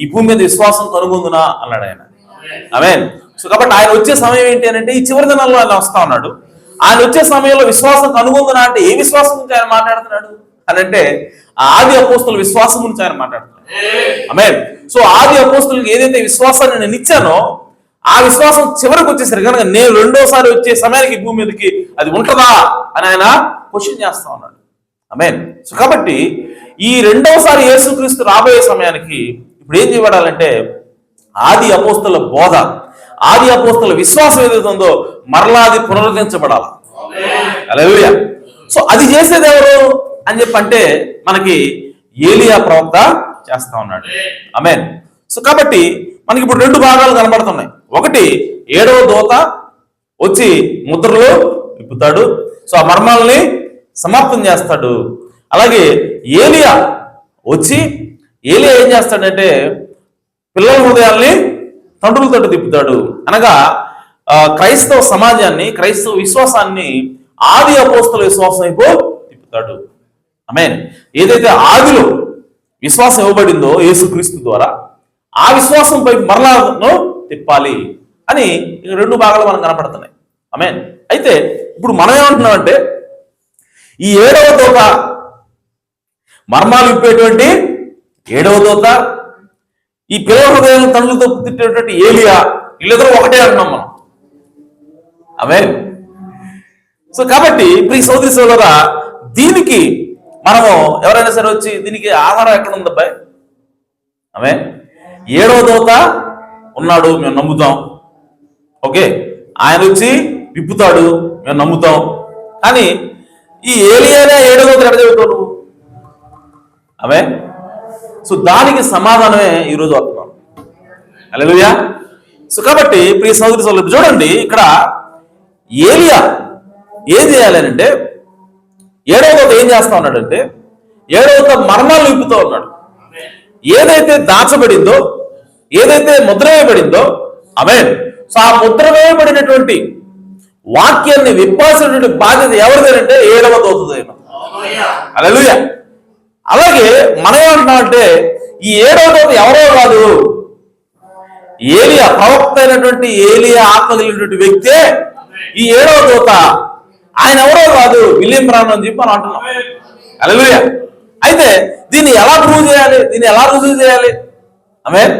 ఈ భూమి మీద విశ్వాసం కనుగొందునా అన్నాడు ఆయన. ఆమేన్. సో కాబట్టి ఆయన వచ్చే సమయం ఏంటి అని అంటే ఈ చివరి దినాల్లో ఆయన వస్తా ఉన్నాడు. ఆయన వచ్చే సమయంలో విశ్వాసం కనుగొందునా అంటే ఏ విశ్వాసం గురించి ఆయన మాట్లాడుతున్నాడు అని అంటే ఆది అపోస్తుల విశ్వాసం గురించి ఆయన మాట్లాడుతున్నాడు. ఆమేన్. సో ఆది అపోస్తులకు ఏదైతే విశ్వాసాన్ని నేను ఇచ్చానో ఆ విశ్వాసం చివరికి వచ్చేసరికి కనుక నేను రెండోసారి వచ్చే సమయానికి భూమి మీదకి అది ఉంటుందా అని ఆయన క్వశ్చన్ చేస్తా ఉన్నాడు. ఆమేన్. సో కాబట్టి ఈ రెండోసారి యేసుక్రీస్తు రాబోయే సమయానికి ఇప్పుడు ఏం చేయబడాలంటే ఆది అపోస్తుల బోధ, ఆది అపోస్తుల విశ్వాసం ఏదైతే ఉందో మరలా అది పునరుద్ధరించబడాలి. హల్లెలూయా. సో అది చేసేది ఎవరు అని చెప్పంటే మనకి ఏలియా ప్రవక్త చేస్తా ఉన్నాడు. ఆమేన్. సో కాబట్టి మనకి ఇప్పుడు రెండు భాగాలు కనబడుతున్నాయి. ఒకటి 7వ దూత వచ్చి ముద్రలు విప్పుతాడు. సో ఆ మర్మాలని సమాప్తం చేస్తాడు. అలాగే ఏలియా వచ్చి ఏలియా ఏం చేస్తాడంటే పిల్లల హృదయాల్ని తండ్రులతో తిప్పుతాడు. అనగా క్రైస్తవ సమాజాన్ని, క్రైస్తవ విశ్వాసాన్ని ఆది అపోస్తుల విశ్వాసం వైపు తిప్పుతాడు. ఆమేన్. ఏదైతే ఆదిలో విశ్వాసం ఇవ్వబడిందో యేసుక్రీస్తు ద్వారా ఆ విశ్వాసం పై మరలాను తిప్పాలి అని రెండు భాగాలు మనకు కనపడుతున్నాయి. ఆమేన్. అయితే ఇప్పుడు మనం ఏమంటున్నామంటే ఈ 7వ దూత మర్మాలు విప్పేటువంటి 7వ దూత, ఈ పిల్లల హృదయాలను తండ్రులతో తిట్టేటువంటి ఏలియా, వీళ్ళిద్దరూ ఒకటే అంటున్నాం మనం. ఆమేన్. సో కాబట్టి ప్రియ సోదరి సోదరా, దీనికి మనము ఎవరైనా సరే వచ్చి దీనికి ఆధారం ఎక్కడ ఉంది అబ్బాయి? ఆమేన్. 7వ దూత ఉన్నాడు, మేము నమ్ముతాం. ఓకే, ఆయన వచ్చి విప్పుతాడు, మేము నమ్ముతాం. కానీ ఈ ఏలియానే 7వ దూత ఎక్కడ చెబుతావు నువ్వు? ఆమేన్. సో దానికి సమాధానమే ఈరోజు వస్తున్నాం. హల్లెలూయా. సో కాబట్టి ప్రియ సోదరి సోదరులు చూడండి, ఇక్కడ ఏలియా ఏం చేయాలి అంటే 7వ దూత ఏం చేస్తా ఉన్నాడంటే 7వ దూత మర్మాలు విప్పుతూ ఉన్నాడు. ఏదైతే దాచబడిందో, ఏదైతే ముద్ర వేయబడిందో, ఆమేన్. సో ఆ ముద్ర వేయబడినటువంటి వాక్యాన్ని విప్పాల్సినటువంటి బాధ్యత ఎవరిదేనంటే 7వ దూతదేనా. హల్లెలూయా. అలాగే మనం ఏమంటున్నామంటే ఈ 7వ దూత ఎవరో కాదు, ఏలియా ప్రవక్త అయినటువంటి ఏలియా ఆత్మ కలిగినటువంటి వ్యక్తే ఈ 7వ దూత. ఆయన ఎవరో కాదు, విలియం బ్రానమ్ అని చెప్పి మనం అంటున్నాం. హల్లెలూయా. అయితే దీన్ని ఎలా ప్రూవ్ చేయాలి, దీన్ని ఎలా రుజువు చేయాలి? ఆమేన్.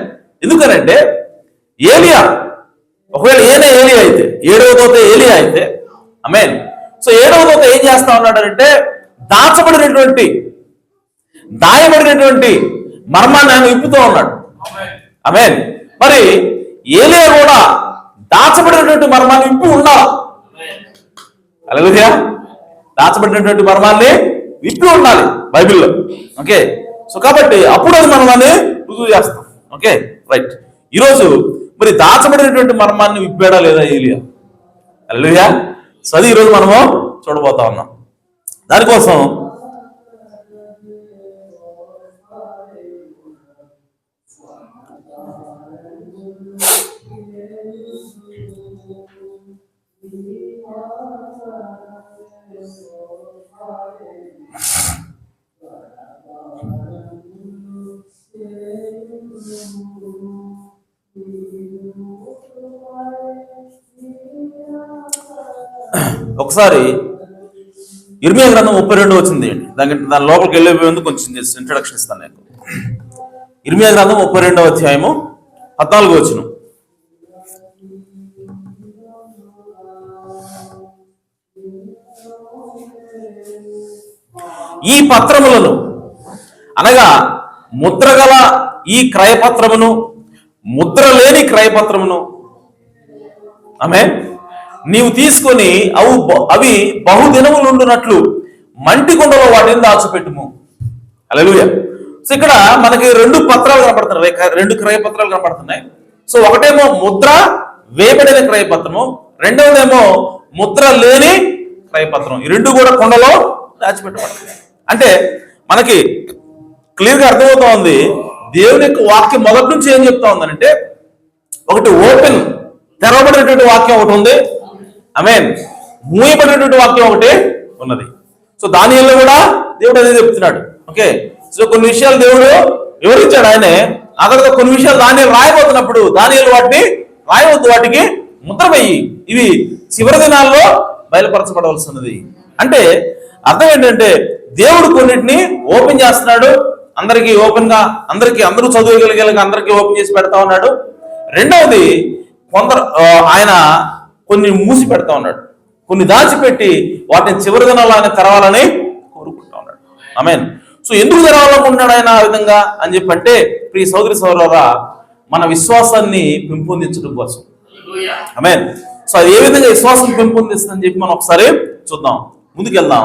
ఎందుకనంటే ఏలియా, ఒకవేళ ఏలియా అయితే 7వ దూత ఏలియా అయితే, ఆమేన్. సో 7వ దూత ఏం చేస్తా ఉన్నాడంటే దాయబడినటువంటి మర్మాన్ని ఆయన విప్పుతూ ఉన్నాడు. ఆమేన్. మరి ఏలియా కూడా దాచబడినటువంటి మర్మాన్ని విప్పి ఉండాలి. హల్లెలూయా. దాచబడినటువంటి మర్మాన్ని విప్పి ఉండాలి బైబిల్లో. ఓకే. సో కాబట్టి అప్పుడు అది మనం దాన్ని రుజువు చేస్తాం. Okay, right. ఈరోజు మరి దాచబడినటువంటి మర్మాన్ని విప్పాడా లేదా ఏలియా? హల్లెలూయా. సో అది ఈరోజు మనము చూడబోతా ఉన్నాం. దానికోసం ఒకసారి ఇర్మియా గ్రంథం 32 వచ్చింది. దాని లోపలికి వెళ్ళిపోయేందుకు కొంచెం ఇంట్రడక్షన్ ఇస్తాను నేను. ఇర్మియా గ్రంథం 32వ అధ్యాయము 14వ వచనం. ఈ పత్రములను అనగా ముద్రగల ఈ క్రయపత్రమును, ముద్ర లేని క్రయపత్రమును, ఆమేన్, నీవు తీసుకొని అవి బహుదినములు ఉండునట్లు మంటి కుండలో వాటిని దాచిపెట్టుము. హల్లెలూయా. సో ఇక్కడ మనకి రెండు పత్రాలు కనపడుతున్నాయి, రెండు క్రయపత్రాలు కనపడుతున్నాయి. సో ఒకటేమో ముద్ర వేయబడిన క్రయపత్రము, రెండవదేమో ముద్ర లేని క్రయపత్రం. ఈ రెండు కూడా కుండలో దాచిపెట్టబడతాయి. అంటే మనకి క్లియర్గా అర్థమవుతా ఉంది. దేవుని యొక్క వాక్యం మొదటి నుంచి ఏం చెప్తా ఉందంటే, ఒకటి ఓపెన్, తెరవబడినటువంటి వాక్యం ఒకటి ఉంది. ఆమేన్. మూయబడినటువంటి వాక్యం ఒకటి ఉన్నది. సో దానిలో కూడా దేవుడు అదే చెప్తున్నాడు. ఓకే, సో కొన్ని విషయాలు దేవుడు వివరించాడు ఆయనే. ఆ తర్వాత కొన్ని విషయాలు దానిలో రాయబోతున్నప్పుడు దానిలో వాటిని రాయవద్దు, వాటికి ముద్ర వేయి, ఇవి చివరి దినాల్లో బయలుపరచబడవలసినది. అంటే అర్థం ఏంటంటే దేవుడు కొన్నిటిని ఓపెన్ చేస్తున్నాడు, అందరికీ ఓపెన్ గా, అందరూ చదువుగలిగేలాగా అందరికీ ఓపెన్ చేసి పెడతా ఉన్నాడు. రెండవది కొందరు ఆయన కొన్ని మూసి పెడతా ఉన్నాడు, కొన్ని దాచిపెట్టి వాటిని చివరి దినాల్లో ఆయన తెరవాలని కోరుకుంటా ఉన్నాడు. ఆమేన్. సో ఎందుకు తెరవాలనుకుంటున్నాడు ఆయన ఆ విధంగా అని చెప్పంటే, ప్రియ సోదరి సోదరులారా, మన విశ్వాసాన్ని పెంపొందించడం కోసం. ఆమేన్. సో అది ఏ విధంగా విశ్వాసం పెంపొందిస్తుందని చెప్పి మనం ఒకసారి చూద్దాం, ముందుకెళ్దాం.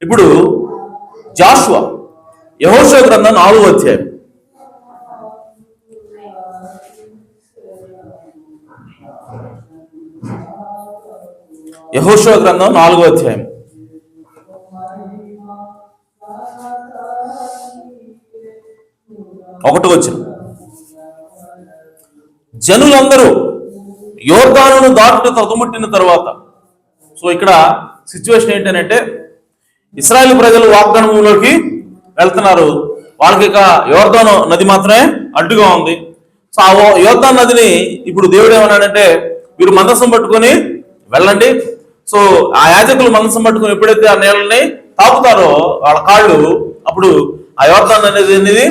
ఇప్పుడు జాషువా, యెహోషువ గ్రంథం 4వ అధ్యాయం. యెహోషువ గ్రంథం 4వ అధ్యాయం. ఒకటి వచ్చిన జనులందరూ యోర్దానును దాటుట తొదముట్టిన తర్వాత, సో ఇక్కడ సిచ్యువేషన్ ఏంటంటే ఇశ్రాయేలు ప్రజలు వాగ్దానంలోకి వెళ్తున్నారు. వాళ్ళకి ఇక యోర్దాను నది మాత్రమే అడ్డుగా ఉంది. సో ఆ యోర్దాను నదిని ఇప్పుడు దేవుడు ఏమన్నాడంటే, మీరు మందసం పట్టుకొని వెళ్ళండి. సో ఆ యాజకులు మందసం పట్టుకొని ఎప్పుడైతే ఆ నీళ్ళని తాకుతారో వాళ్ళ కాళ్ళు, అప్పుడు ఆ యోర్దాను అనేది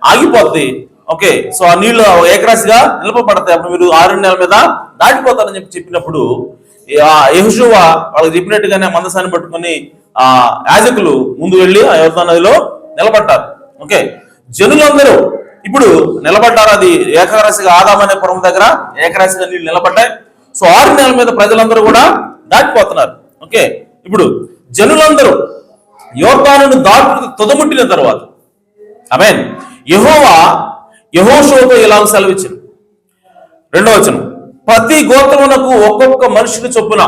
ఆగిపోద్ది. ఓకే, సో ఆ నీళ్లు ఏకరాశిగా నిలపబడతాయి. అప్పుడు మీరు 6 నెలల మీద దాటిపోతారని చెప్పినప్పుడు యెహోషువ వాళ్ళకి చెప్పినట్టుగానే మందసాన్ని పట్టుకొని ఆ యాజకులు ముందు వెళ్ళి ఆ యోర్దాను నదిలో నిలబడ్డారు. ఓకే, జనులందరూ ఇప్పుడు నిలబడ్డారు. అది ఏకరాశిగా ఆదాము అనే పురం దగ్గర ఏకరాశిగా నీళ్లు నిలబడ్డాయి. సో 6 నెలల మీద ప్రజలందరూ కూడా దాటిపోతున్నారు. ఓకే, ఇప్పుడు జనులందరూ యోర్దానును దాటి తొదముట్టిన తర్వాత, ఆమేన్, యెహోవా యెహోషువతో ఇలాగ సెలవిచ్చాడు. 2వ వచనం, ప్రతి గోత్రమునకు ఒక్కొక్క మనుషుని చొప్పున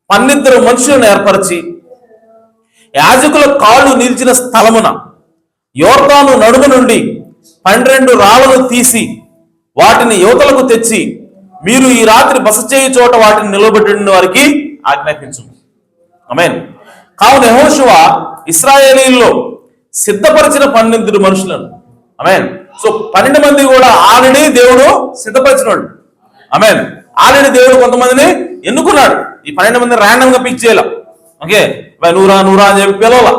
12 మనుషులను ఏర్పరిచి యాజకుల కాళ్ళు నిలిచిన స్థలమున యోర్దాను నడుము నుండి 12 రాళ్లను తీసి వాటిని యువతలకు తెచ్చి మీరు ఈ రాత్రి బస చేయు చోట వాటిని నిలబెట్టిన వారికి ఆజ్ఞాపించు. ఆమేన్. కావున యెహోషువ ఇశ్రాయేలీయుల్లో సిద్ధపరిచిన 12 మనుషులను, ఆమేన్. సో 12 మంది కూడా ఆల్రెడీ దేవుడు సిద్ధపరిచిన వాళ్ళు. ఆమేన్. ఆల్రెడీ దేవుడు కొంతమందిని ఎన్నుకున్నాడు. ఈ 12 మంది ర్యాండమ్ గా పిక్ చేయాల. ఓకే, నూరా అని చెప్పి పిలవాల.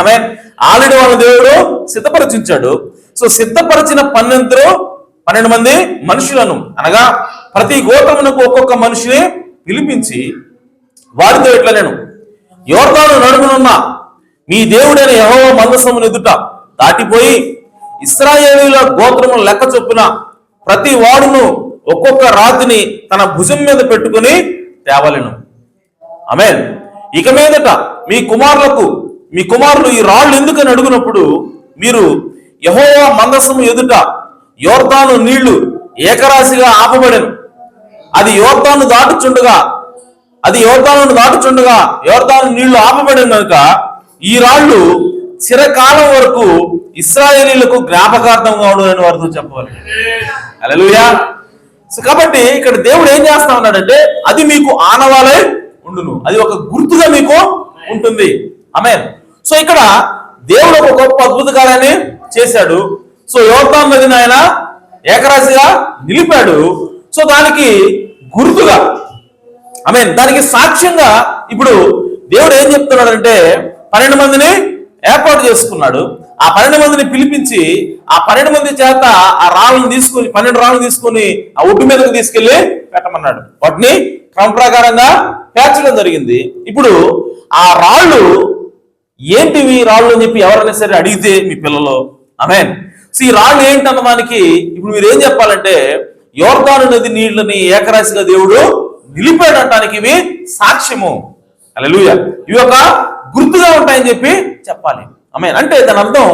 ఆమేన్. ఆల్రెడీ వాళ్ళ దేవుడు సిద్ధపరిచించాడు. సో సిద్ధపరిచిన 12 మంది మనుషులను, అనగా ప్రతి గోత్రమునకు ఒక్కొక్క మనిషిని పిలిపించి వారితో ఇట్లా, నేను యోర్దాను నడుమునున్న మీ దేవుడైన యెహోవా మందసమును ఎదుట దాటిపోయి ఇశ్రాయేలీయుల గోత్రముల లెక్క చొప్పున ప్రతి వాడును ఒక్కొక్క రాతిని తన భుజం మీద పెట్టుకుని తేవలెను. ఆమేన్. ఇక మీదట మీ కుమారులు ఈ రాళ్ళు ఎందుకని అడుగునప్పుడు మీరు యెహోవా మందసము ఎదుట యోర్దాను నీళ్లు ఏకరాశిగా ఆపబడెను. అది యోర్దాను దాటుచుండగా యోర్దాను నీళ్లు ఆపబడిన కనుక ఈ రాళ్ళు చిరకాలం వరకు ఇశ్రాయేలీయులకు జ్ఞాపకార్థంగా ఉండదని వారితో చెప్పవాలి. హల్లెలూయా. సో కాబట్టి ఇక్కడ దేవుడు ఏం చేస్తా ఉన్నాడంటే, అది మీకు ఆనవాలై ఉండును, అది ఒక గుర్తుగా మీకు ఉంటుంది. ఆమేన్. సో ఇక్కడ దేవుడు ఒక గొప్ప అద్భుత కార్యాన్ని చేశాడు. సో యోర్దాను నదిని ఆయన ఏకరాశిగా నిలిపాడు. సో దానికి గుర్తుగా, ఆమేన్, దానికి సాక్ష్యంగా ఇప్పుడు దేవుడు ఏం చెప్తున్నాడంటే, 12 మందిని ఏర్పాటు చేసుకున్నాడు. ఆ 12 మందిని పిలిపించి ఆ 12 మంది చేత ఆ రాళ్ళను తీసుకుని 12 రాళ్ళను తీసుకుని ఆ ఒడ్డు మీదకు తీసుకెళ్లి పెట్టమన్నాడు. వాటిని క్రమ ప్రకారంగా పేర్చడం జరిగింది. ఇప్పుడు ఆ రాళ్ళు ఏంటివి రాళ్ళు అని చెప్పి ఎవరైనా సరే అడిగితే మీ పిల్లలు, ఆమేన్, సో ఈ రాళ్ళు ఏంటన్న దానికి ఇప్పుడు మీరు ఏం చెప్పాలంటే, యోర్దాను నది నీళ్ళని ఏకరాశిగా దేవుడు నిలిపాడటానికి ఇవి సాక్ష్యము. హల్లెలూయా. ఇవి ఒక గుర్తుగా ఉంటాయని చెప్పి చెప్పాలి. ఆమేన్. అంటే దాని అర్థం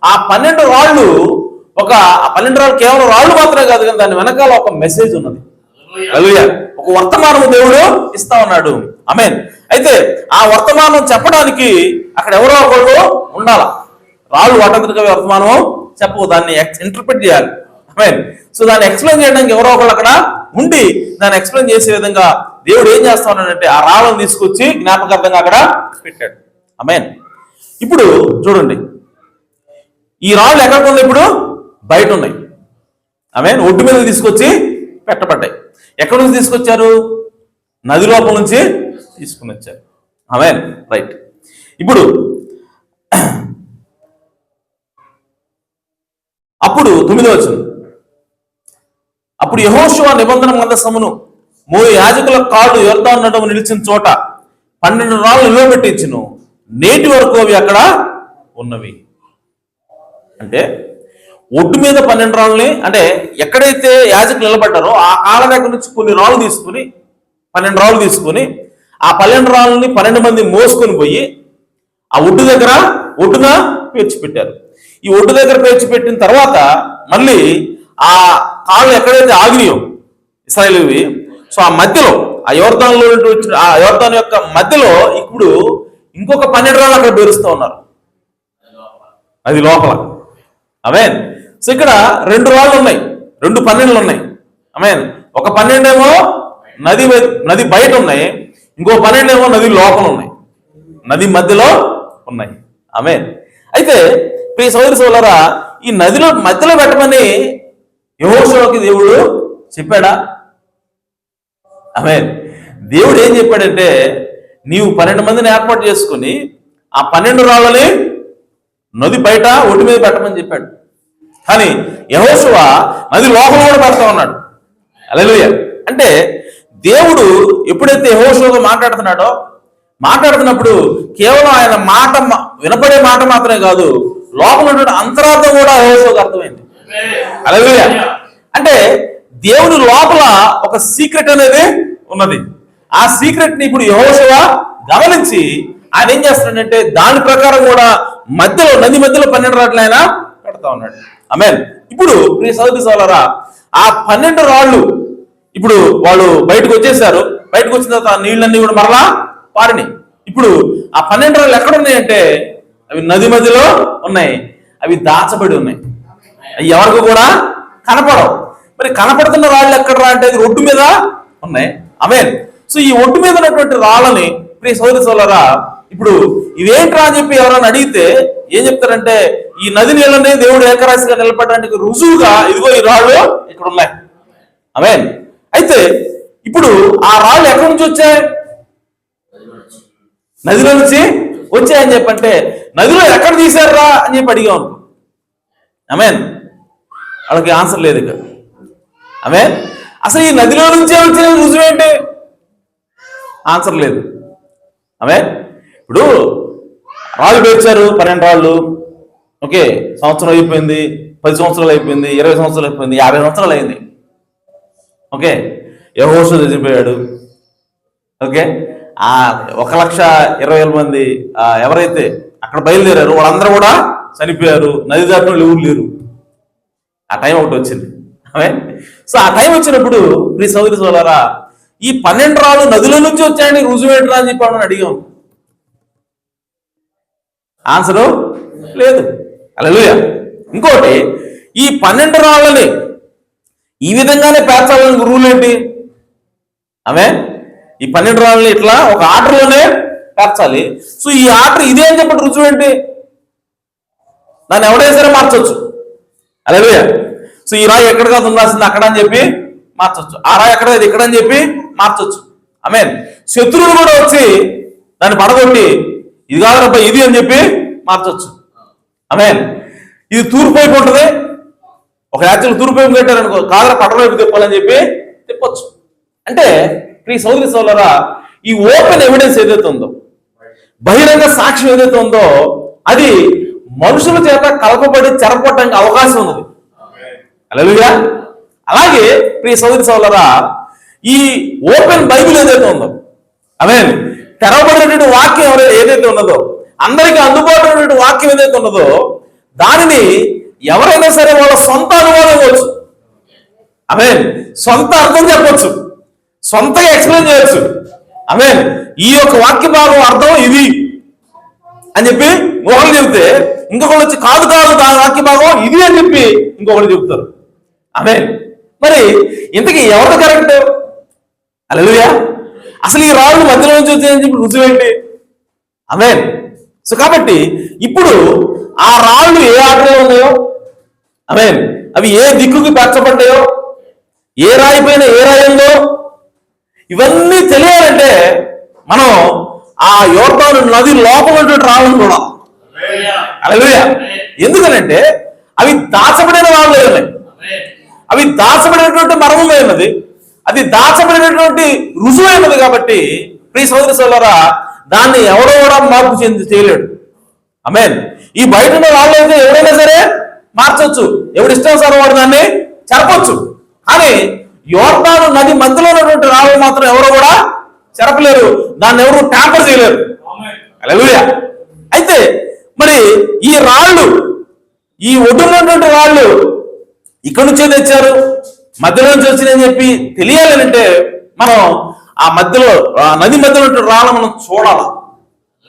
ఆ 12 రాళ్ళు ఒక 12 రాళ్ళు కేవలం రాళ్ళు మాత్రమే కాదు, కానీ దాని వెనకాల ఒక మెసేజ్ ఉన్నది. హల్లెలూయా. ఒక వర్తమానం దేవుడు ఇస్తా ఉన్నాడు. ఆమేన్. అయితే ఆ వర్తమానం చెప్పడానికి అక్కడ ఎవరో ఒకళ్ళు ఉండాల. రాళ్ళు వాటంతటిగా వర్తమానం చెప్పవు, దాన్ని ఇంటర్ప్రిట్ చేయాలి. సో దాన్ని ఎక్స్ప్లెయిన్ చేయడానికి ఎవరో ఒకళ్ళు అక్కడ ఉండి దాన్ని ఎక్స్ప్లెయిన్ చేసే విధంగా దేవుడు ఏం చేస్తా ఉన్నాడంటే ఆ రాళ్ళను తీసుకొచ్చి జ్ఞాపకార్థంగా అక్కడ పెట్టాడు. ఇప్పుడు చూడండి, ఈ రాళ్ళు ఎక్కడికి ఉన్నాయి? ఇప్పుడు బయట ఉన్నాయి. ఒడ్డు మీద తీసుకొచ్చి పెట్టబడ్డాయి. ఎక్కడి నుంచి తీసుకొచ్చారు? నది లోపల నుంచి తీసుకుని వచ్చారు. రైట్. ఇప్పుడు అప్పుడు 9వ వచనం, అప్పుడు యెహోషువ నిబంధన మందసమును 3 యాజకుల కాళ్ళు యొర్దాను నడుమ నిలిచిన చోట 12 రాళ్ళు నిలవబెట్టించును, నేటి వరకు అవి అక్కడ ఉన్నవి. అంటే ఒడ్డు మీద 12 రాళ్ళని, అంటే ఎక్కడైతే యాజకులు నిలబడ్డారో ఆ కాళ్ళ దగ్గర నుంచి కొన్ని రాళ్ళు తీసుకుని 12 రాళ్ళు తీసుకుని ఆ 12 రాళ్ళని 12 మంది మోసుకొని పోయి ఆ ఒడ్డున పేర్చిపెట్టారు. ఈ ఒడ్డు దగ్గర పేర్చిపెట్టిన తర్వాత మళ్ళీ ఆ కాళ్ళు ఎక్కడైతే ఆగినాయో ఇశ్రాయేలువి, సో ఆ మధ్యలో ఆ యోర్దానులో వచ్చిన ఆ యోర్దాను యొక్క మధ్యలో ఇప్పుడు ఇంకొక 12 రాళ్ళు అక్కడ పేరుస్తూ ఉన్నారు. అది లోపల. సో ఇక్కడ 2 రాళ్ళు ఉన్నాయి, 2 12 ఉన్నాయి. ఒక 12 ఏమో నది బయట ఉన్నాయి, ఇంకో 12 ఏమో నది లోపల ఉన్నాయి, నది మధ్యలో ఉన్నాయి. అయితే ప్రియ సోదరి సోదరులారా, ఈ నదిలో మధ్యలో పెట్టమని యెహోషువకి దేవుడు చెప్పాడా? దేవుడు ఏం చెప్పాడంటే, నీవు 12 మందిని ఏర్పాటు చేసుకుని ఆ 12 రాళ్ళని నది బయట ఒడ్డు మీద పెట్టమని చెప్పాడు. కానీ యెహోషువ నది లోపల కూడా పెడతా ఉన్నాడు. హల్లెలూయా. అంటే దేవుడు ఎప్పుడైతే యెహోషువతో మాట్లాడుతున్నప్పుడు కేవలం ఆయన మాట వినపడే మాట మాత్రమే కాదు, లోపల ఉన్నటువంటి అంతరార్థం కూడా యెహోషువకు అర్థమైంది. హల్లెలూయా. అంటే దేవుని లోపల ఒక సీక్రెట్ అనేది ఉన్నది. ఆ సీక్రెట్ ని ఇప్పుడు యెహోషువ గమనించి ఆయన ఏం చేస్తున్నాడంటే దాని ప్రకారం కూడా నది మధ్యలో 12 రాళ్ళు ఆయన పెడతా ఉన్నాడు. ఇప్పుడు ప్రియ సోదరి సోదరులారా, ఆ 12 రాళ్ళు ఇప్పుడు వాళ్ళు బయటకు వచ్చేసారు. బయటకు వచ్చిన తర్వాత ఆ నీళ్ళన్నీ కూడా మరలా పారినాయి. ఇప్పుడు ఆ 12 రాళ్ళు ఎక్కడ ఉన్నాయంటే అవి నది మధ్యలో ఉన్నాయి, అవి దాచబడి ఉన్నాయి, అవి ఎవరికి కూడా కనపడవు. మరి కనపడుతున్న రాళ్ళు ఎక్కడరా అంటే అది ఒడ్డు మీద ఉన్నాయి. సో ఈ ఒడ్డు మీద ఉన్నటువంటి రాళ్ళని ప్రియ సోదరి సోదరులారా, ఇప్పుడు ఇవేంట్రా అని చెప్పి ఎవరైనా అడిగితే ఏం చెప్తారంటే, ఈ నది నీళ్ళని దేవుడు ఏకరాశిగా నిలబడడానికి రుజువుగా ఇదిగో ఈ రాళ్ళు ఇక్కడ ఉన్నాయి. అయితే ఇప్పుడు ఆ రాళ్ళు ఎక్కడి నుంచి వచ్చాయి? నదిలో నుంచి వచ్చాయని చెప్పంటే నదిలో ఎక్కడ తీశారా అని చెప్పి అడిగాం. వాళ్ళకి ఆన్సర్ లేదు ఇక. అసలు ఈ నదిలో నుంచే వచ్చిన రుజువు ఏంటి? ఆన్సర్ లేదు. ఇప్పుడు రాళ్ళు పేర్చారు, 12 రాళ్ళు. ఓకే, సంవత్సరం అయిపోయింది, 10 సంవత్సరాలు అయిపోయింది, 20 సంవత్సరాలు అయిపోయింది, 50 సంవత్సరాలు అయింది. ఓకే, యెహోషువ చనిపోయాడు. ఓకే, ఆ 1,20,000 మంది ఎవరైతే అక్కడ బయలుదేరారు వాళ్ళందరూ కూడా చనిపోయారు. నది దాటిన వాళ్ళు ఎవరు లేరు. ఆ టైం ఒకటి వచ్చింది. సో ఆ టైం వచ్చినప్పుడు ప్రియ సోదరి సోదరులారా, ఈ 12 రాళ్ళు నదిలో నుంచి వచ్చాయని రుజువు ఏంట్రా అని చెప్పి అడిగాం. ఆన్సరు లేదు. హల్లెలూయా. ఇంకోటి, ఈ 12 రాళ్ళని ఈ విధంగానే పేర్చాలని రూల్ ఏంటి? ఈ 12 రాళ్ళని ఇట్లా ఒక ఆర్డర్లోనే పేర్చాలి. సో ఈ ఆర్డర్ ఇదే అని చెప్పి రుజువు ఏంటి? దాన్ని ఎవడైనా సరే మార్చొచ్చు. హల్లెలూయా. సో ఈ రాయి ఎక్కడ కాదు ఉండాల్సింది అక్కడ అని చెప్పి మార్చొచ్చు, ఆ రాయి ఎక్కడ ఇక్కడ అని చెప్పి మార్చొచ్చు. శత్రువులు కూడా వచ్చి దాన్ని పడగొట్టి ఇది కాదబ్బా ఇది అని చెప్పి మార్చొచ్చు. ఇది తూర్పు వైపు ఉంటుంది, ఒక యాక్చువల్ తూర్పు వైపు కట్టారనుకో, కాదర పడవ వైపు తిప్పాలని చెప్పి తిప్పొచ్చు. అంటే ప్రియ సోదరి సోదరులారా, ఈ ఓపెన్ ఎవిడెన్స్ ఏదైతే ఉందో, బహిరంగ సాక్ష్యం ఏదైతే ఉందో, అది మనుషుల చేత కలపబడి చెరపడడానికి అవకాశం ఉన్నది. హల్లెలూయా. అలాగే ప్రియ సోదరి సోదరులారా, ఈ ఓపెన్ బైబిల్ ఏదైతే ఉందో, తెరవబడినటువంటి వాక్యం ఏదైతే ఉన్నదో, అందరికీ అందుబాటులో ఉన్నటువంటి వాక్యం ఏదైతే ఉన్నదో, దానిని ఎవరైనా సరే వాళ్ళ సొంత అనువాదం ఇవ్వచ్చు. సొంత అర్థం చెప్పొచ్చు, సొంతగా ఎక్స్ప్లెయిన్ చేయొచ్చు. ఈ యొక్క వాక్య భాగం అర్థం ఇది అని చెప్పి ఒకళ్ళు చెబితే ఇంకొకళ్ళు వచ్చి కాదు కాదు దాని వాక్య భాగం ఇది అని చెప్పి ఇంకొకళ్ళు చెబుతారు. ఆమేన్. మరి ఇంతకీ ఎవరు కరెక్ట్? హల్లెలూయా. అసలు ఈ రాళ్ళు మధ్యలో నుంచి వచ్చాయని చెప్పి రుజువేంటి? ఆమేన్. సో కాబట్టి ఇప్పుడు ఆ రాళ్ళు ఏ ఆటలో ఉన్నాయో, ఆమేన్, అవి ఏ దిక్కుకి పరచబడ్డాయో, ఏ రాయి పైన ఏ రాయి ఉందో, ఇవన్నీ తెలియాలంటే మనం ఆ యోర్దాను నది లోపల రాళ్ళను కూడా. హల్లెలూయా. ఎందుకనంటే అవి దాచబడిన రాళ్ళు ఉన్నాయి, అవి దాచబడినటువంటి మర్మమైనది, అది దాచబడినటువంటి రుజువైనది. కాబట్టి ప్రియ సోదరి సోదరులారా, దాన్ని ఎవడో కూడా మార్పు చేయలేడు. ఆమేన్. ఈ బయట ఉన్న రాళ్ళు అయితే ఎవరైనా సరే మార్చొచ్చు, ఎవడు ఇష్టానుసారం వాడు దాన్ని చెరపొచ్చు. కానీ యోర్దాను నది మధ్యలో ఉన్నటువంటి రాళ్ళు మాత్రం ఎవరు కూడా చెరపలేరు, దాన్ని ఎవరు ట్యాంపర్ చేయలేరు. హల్లెలూయా. అయితే మరి ఈ రాళ్ళు, ఈ ఒడ్డున్నటువంటి రాళ్ళు ఇక్కడి నుంచే తెచ్చారు, మధ్యలో నుంచి వచ్చినాయని చెప్పి తెలియాలంటే మనం ఆ మధ్యలో నది మధ్యలో ఉన్నటువంటి రాళ్ళు మనం చూడాలి.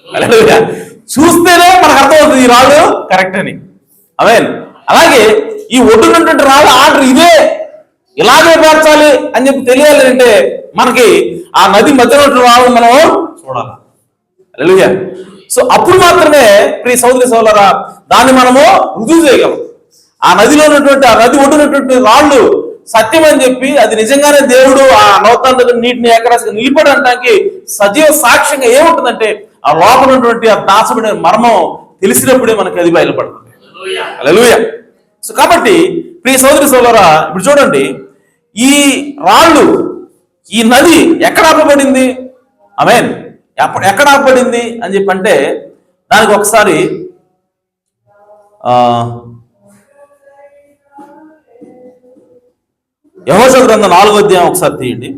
హల్లెలూయా. చూస్తేనే మనకు అర్థమవుతుంది ఈ రాళ్ళు కరెక్ట్ అని. ఆమేన్. అలాగే ఈ ఒడ్డున్నటువంటి రాళ్ళు ఆర్డర్ ఇదే, ఇలాగే పేర్చాలి అని చెప్పి తెలియాలి అంటే మనకి ఆ నది మధ్యలో రాళ్ళు మనం చూడాలి. హల్లెలూయా. సో అప్పుడు మాత్రమే ప్రియ సోదరి సోదరులారా దాన్ని మనము రుజువు చేయగలం. ఆ నదిలో ఉన్నటువంటి, ఆ నది ఒడ్డునటువంటి రాళ్ళు సత్యం అని చెప్పి అది నిజంగానే దేవుడు ఆ నూతన నీటిని ఏకరాశిగా నిలిపడానికి సజీవ సాక్ష్యంగా ఏముంటుందంటే ఆ లోపల ఉన్నటువంటి ఆ దాచబడిన మర్మం తెలిసినప్పుడే మనకి అది బయలుపడుతుంది. హల్లెలూయా. సో కాబట్టి ప్రియ సోదరి సోదరులారా ఇప్పుడు చూడండి, ఈ రాళ్ళు, ఈ నది ఎక్కడ ఆపబడింది? ఆమేన్. ఎక్కడ ఆపబడింది అని చెప్పంటే దానికి ఒకసారి యెహోషువ గ్రంథం 4వ అధ్యాయం ఒకసారి తీయండి.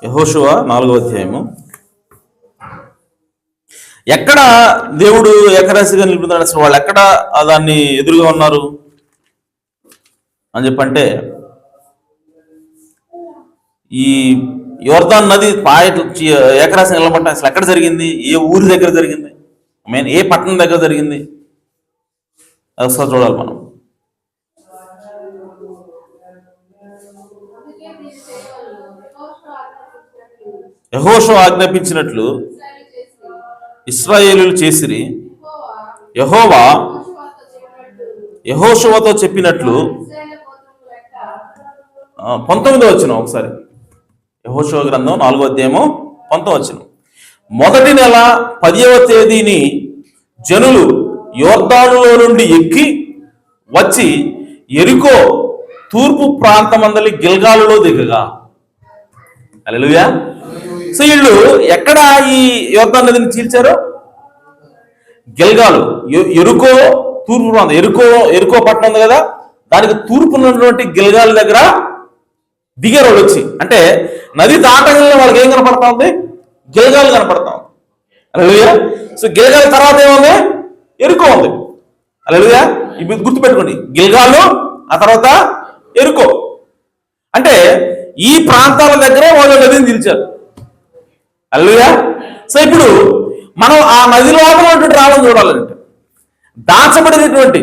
యెహోషువ 4వ అధ్యాయము. ఎక్కడ దేవుడు ఏకరాశిగా నిలుపుతున్నాడు? అసలు వాళ్ళు ఎక్కడ దాన్ని ఎదురుగా ఉన్నారు అని చెప్పంటే ఈ యోర్దాను నది ఏకరాశి నిలబడటం అసలు ఎక్కడ జరిగింది? ఏ ఊరి దగ్గర జరిగింది? మెయిన్ ఏ పట్టణం దగ్గర జరిగింది? ఒకసారి చూడాలి మనం. యెహోషువ ఆజ్ఞాపించినట్లు ఇశ్రాయేలీయులు చేసిరి, యెహోవా యెహోషువతో చెప్పినట్లు. 19వ వచనం ఒకసారి, యెహోషువ గ్రంథం 4వ అధ్యాయము 19వ వచనం. మొదటి నెల 10వ తేదీని జనులు యోర్దానులో నుండి ఎక్కి వచ్చి యెరికో తూర్పు ప్రాంతమందలి గిల్గాలులో దిగగా. హల్లెలూయా. సో వీళ్ళు ఎక్కడ ఈ యోర్దాను నదిని చీల్చారు? గిల్గాలు, యెరికో తూర్పు ప్రాంతం. యెరికో పట్టణం ఉంది కదా, దానికి తూర్పు ఉన్నటువంటి గిల్గాల దగ్గర దిగారు వాళ్ళు వచ్చి. అంటే నది దాటంగానే వాళ్ళకి ఏం కనపడతా ఉంది? గిల్గాలు కనపడతా ఉంది. హల్లెలూయా. సో గిల్గాల తర్వాత ఏముంది? యెరికో ఉంది. హల్లెలూయా. ఇప్పుడు గుర్తుపెట్టుకోండి, గిల్గాలు ఆ తర్వాత యెరికో. అంటే ఈ ప్రాంతాల దగ్గరే వాళ్ళు నదిని నిలిచారు. హల్లెలూయా. సో ఇప్పుడు మనం ఆ నది లోపల ఉన్నటువంటి రాళ్ళను చూడాలంటే, దాచబడినటువంటి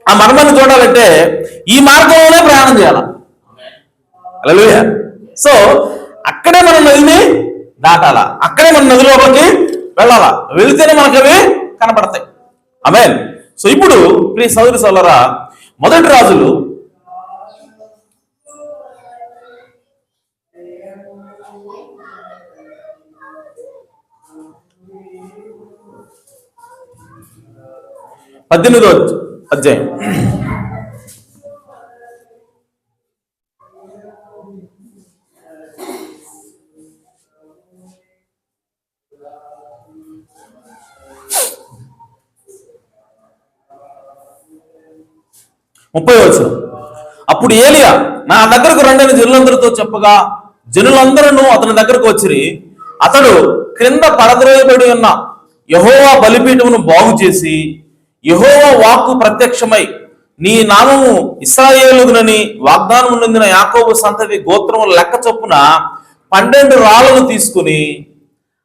ఆ మర్మాన్ని చూడాలంటే ఈ మార్గంలోనే ప్రయాణం చేయాలి. హల్లెలూయా. సో అక్కడే మన నదిని దాటాలా, అక్కడే మన నది లోపలికి వెళ్ళాలా, వెళితేనే మనకు అవి కనపడతాయి. ఆమేన్. సో ఇప్పుడు ప్రియ సోదరి సోదరులారా, మొదటి రాజులు 18వ అధ్యాయం. అప్పుడు ఏలియా నా దగ్గరకు రండని జనులందరితో చెప్పగా జనులందరూ అతని దగ్గరకు వచ్చిరి. అతడు క్రింద పడద్రోయబడి ఉన్న యెహోవా బలిపీఠమును బాగు చేసి యెహోవా వాక్కు ప్రత్యక్షమై నీ నామము ఇశ్రాయేలునని వాగ్దానం నొందిన యాకోబు సంతతి గోత్రముల లెక్క చొప్పున 12 రాళ్లను తీసుకుని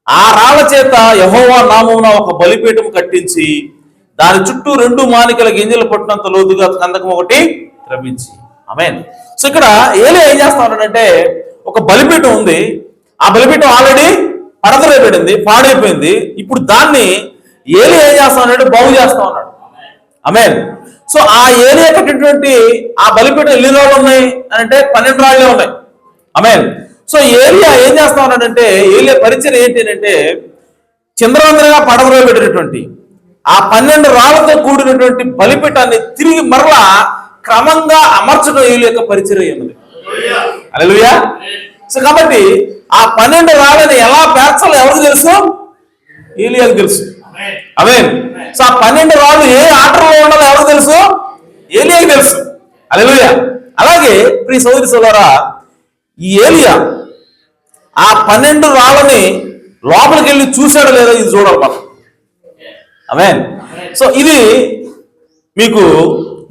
ఆ రాళ్ల చేత యెహోవా నామమున ఒక బలిపీఠం కట్టించి దాని చుట్టూ 2 మానికల గింజలు పట్టినంత లోతుగా కందకం ఒకటి త్రవ్వించి. ఆమేన్. సో ఇక్కడ ఏలియా ఏం చేస్తా ఉన్నాడంటే, ఒక బలిపీఠం ఉంది, ఆ బలిపీఠం ఆల్రెడీ పడదరైపోయింది, పాడైపోయింది. ఇప్పుడు దాన్ని ఏలియా ఏం చేస్తా ఉన్నాడు, బాగు చేస్తా ఉన్నాడు. ఆమేన్. సో ఆ ఏలియా కట్టినటువంటి ఆ బలిపీఠం ఎన్ని రాళ్ళు ఉన్నాయి అని అంటే 12 రాళ్లే ఉన్నాయి. ఆమేన్. సో ఏలియా ఏం చేస్తా ఉన్నాడంటే, ఏలియా పరిచయం ఏంటి అంటే, చంద్రవందనగా పడదరైపెట్టినటువంటి ఆ 12 రాళ్లతో కూడినటువంటి బలిపీఠాన్ని తిరిగి మరలా క్రమంగా అమర్చడం ఏలియా యొక్క పరిచర్య ఉన్నది. హల్లెలూయా. సో కాబట్టి ఆ 12 రాళ్ళని ఎలా పేర్చాలో ఎవరికి తెలుసు? ఏలియాకు తెలుసు. ఆమేన్. సో ఆ 12 రాళ్ళు ఏ ఆర్డర్లో ఉండాలో ఎవరికి తెలుసు? ఏలియాకు తెలుసు. హల్లెలూయా. అలాగే ప్రియ సోదరి సోదరా, ఈ ఏలియా ఆ 12 రాళ్ళని లోపలికి వెళ్ళి చూశాడో లేదో ఇది చూడాలి మనం. ఆమేన్. సో ఇది మీకు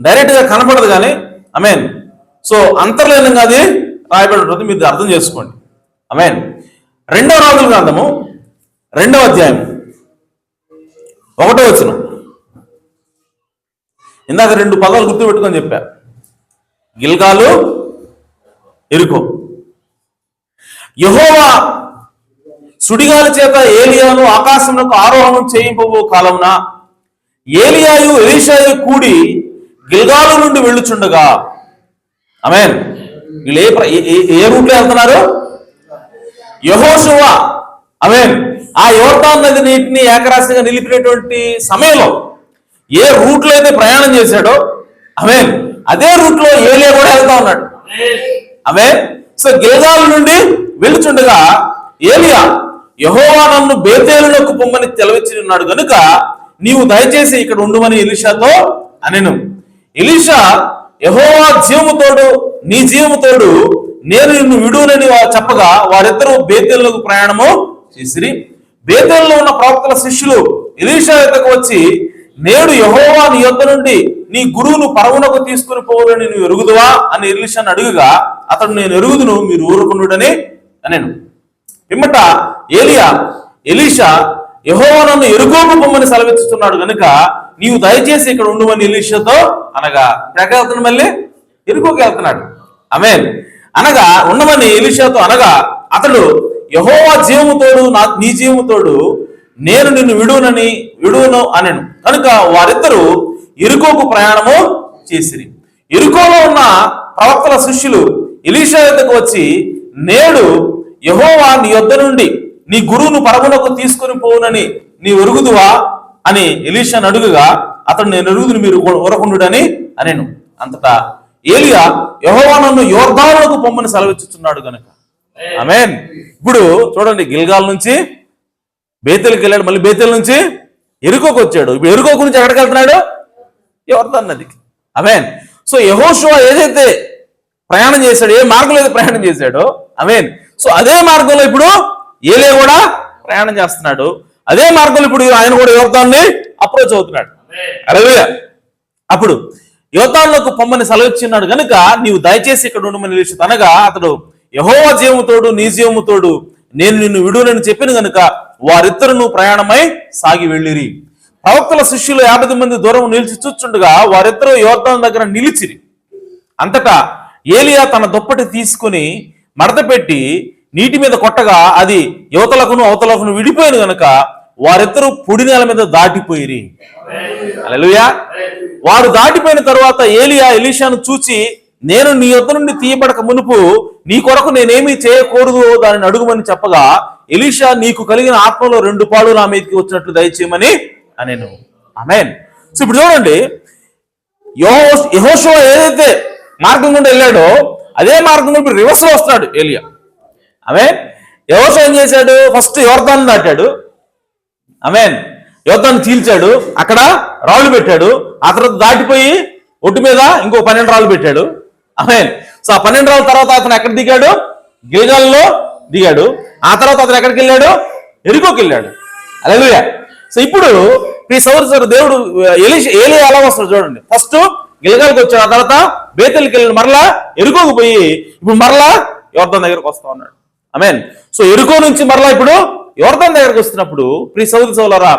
డైరెక్ట్ గా కనపడదు కానీ, ఆమేన్, సో అంతర్లీనంగా అది రాయబడి ఉంటుంది, మీరు అర్థం చేసుకోండి. ఆమేన్. 2వ రాజుల గ్రంథము 2వ అధ్యాయం 1వ వచనం. ఇందాక 2 పదాలు గుర్తు పెట్టుకొని చెప్పా, గిల్గాలు, ఎరికో. యెహోవా సుడిగాలి చేత ఏలియాను ఆకాశమునకు ఆరోహణం చేయింపబో కాలమున ఏలియాయు ఎలీషాయు కూడి గిల్గాలు నుండి వెళ్ళుచుండగా. ఆమేన్. వీళ్ళు ఏ రూట్లో వెళ్తున్నారు? యెహోషువ, ఆమేన్, ఆ యోర్దాను నది నీటిని ఏకరాశిగా నిలిపినటువంటి సమయంలో ఏ రూట్లో అయితే ప్రయాణం చేశాడో, ఆమేన్, అదే రూట్లో ఏలియా కూడా వెళ్తా ఉన్నాడు. ఆమేన్. సో గిల్గాలు నుండి వెళ్ళుచుండగా ఏలియా, యెహోవా నన్ను బేతేలునకు పొమ్మని తెలవిచ్చి ఉన్నాడు గనుక నీవు దయచేసి ఇక్కడ ఉండుమని ఎలీషాతో అనెను. ఎలీషా, యెహోవా జీవముతోడు నీ జీవముతోడు నేను నిన్ను విడునని చెప్పగా వారిద్దరూ బేతేలునకు ప్రయాణము చేసిరి. బేతేలులో ఉన్న ప్రవక్తల శిష్యులు ఎలీషా యొద్దకు వచ్చి, నేడు యెహోవా నీ యొద్ద నుండి నీ గురువును పరమునకు తీసుకుని పోవాలని నువ్వు ఎరుగుదువా అని ఎలీషాను అడుగుగా అతడు, నేను ఎరుగుదును, మీరు ఊరుకునుడని అనెను. పిమ్మట ఏలియా, ఎలీషా, యెహోవా నన్ను ఎరుగోకు పొమ్మని సెలవిస్తున్నాడు గనుక నీవు దయచేసి ఇక్కడ ఉండమని ఎలీషాతో అనగా, ఎక్కడ వెళ్తున్నాడు? మళ్ళీ ఎరుగోకి వెళ్తున్నాడు. ఆమేన్. అనగా ఉండమని ఎలీషాతో అనగా అతడు, యెహోవా జీవముతోడు నీ జీవముతోడు నేను నిన్ను విడువను అనెను. కనుక వారిద్దరూ ఎరుకోకు ప్రయాణము చేసిరి. ఎరుకోలో ఉన్న ప్రవక్తల శిష్యులు ఎలీషా యొద్దకు వచ్చి, నేడు యెహోవా నీ యొద్ద నుండి నీ గురువును పరమునకు తీసుకుని పోవునని నీ ఎరుగుదువా అని ఎలీషాను అడుగుగా అతడు, నేను ఎరుగుదును, మీరు ఊరకుండుడని అనెను. అంతటా ఏలియా, యెహోవా నన్ను యోర్దానులకు పొమ్మని సెలవిచ్చుచున్నాడు గనుక. ఆమేన్. ఇప్పుడు చూడండి, గిల్గాల్ నుంచి బేతేలుకి వెళ్ళాడు, మళ్ళీ బేతేలు నుంచి ఎరుకోకు వచ్చాడు. ఇప్పుడు ఎరుకోకు నుంచి ఎక్కడికి వెళ్తున్నాడు? యోర్దాను నదికి. ఆమేన్. సో యెహోషువ ఏదైతే ప్రయాణం చేశాడు, ఏ మార్గంలో అయితే ప్రయాణం చేశాడో, ఆమేన్, సో అదే మార్గంలో ఇప్పుడు ఏలియా కూడా ప్రయాణం చేస్తున్నాడు. అదే మార్గంలో ఇప్పుడు ఆయన కూడా యోర్దాన్ని అప్రోచ్ అవుతున్నాడు. హల్లెలూయా. అప్పుడు యోర్దానులకు పొమ్మని సెలవిచ్చున్నాడు గనుక నీవు దయచేసి ఇక్కడ ఉండమని ఎలీషా అనగా అతడు, యెహోవా జీవముతోడు నీ జీవముతోడు నేను నిన్ను విడునని చెప్పిన గనుక వారిద్దరును ప్రయాణమై సాగి వెళ్ళిరి. ప్రవక్తల శిష్యులు 50 మంది దూరం నిలిచి చూచుండగా వారిద్దరూ యోర్దాను దగ్గర నిలిచిరి. అంతటా ఏలియా తన దుప్పటి తీసుకుని మడత పెట్టి నీటి మీద కొట్టగా అది యువతలకును అవతలకును విడిపోయిన గనుక వారిద్దరూ పొడి నేల మీద దాటిపోయిరి. హల్లెలూయా. వారు దాటిపోయిన తరువాత ఏలియా ఎలీషాను చూచి, నేను నీ యొద్ద నుండి తీయబడక మునుపు నీ కొరకు నేనేమీ చేయకూడదు దానిని అడుగుమని చెప్పగా ఎలీషా, నీకు కలిగిన ఆత్మలో 2 పాలు నా మీదకి వచ్చినట్లు దయచేయమని అనెను. ఆమేన్. సో ఇప్పుడు చూడండి, యెహోషువ ఏదైతే మార్గం గుండా వెళ్ళాడో అదే మార్గం గుండా రివర్స్ లో వస్తున్నాడు ఏలియా. ఆమేన్. యెహోషువ ఏం చేశాడు? ఫస్ట్ యోర్దాను దాటాడు. ఆమేన్. యోర్దాను చీల్చాడు, అక్కడ రాళ్ళు పెట్టాడు. ఆ తర్వాత దాటిపోయి ఒట్టు మీద ఇంకో 12 రాళ్ళు పెట్టాడు. ఆమేన్. సో ఆ 12 రాళ్ళ తర్వాత అతను ఎక్కడ దిగాడు? గిల్గాల్లో దిగాడు. ఆ తర్వాత అతను ఎక్కడికి వెళ్ళాడు? ఎరికోకి వెళ్ళాడు. హల్లెలూయా. సో ఇప్పుడు ఈ సోదరు దేవుడు ఏలియా ఎలా వస్తాడు చూడండి. ఫస్ట్ గిల్గాల్కి వచ్చాడు, ఆ తర్వాత బేతెల్కి వెళ్ళి మరలా ఎరుకోకు పోయి ఇప్పుడు మరలా యోర్దాను దగ్గరకు వస్తా ఉన్నాడు. ఆమేన్. సో ఎరుకో నుంచి మరలా ఇప్పుడు యోర్దాను దగ్గరకు వస్తున్నప్పుడు ప్రియ సోదరు సోదరులారా,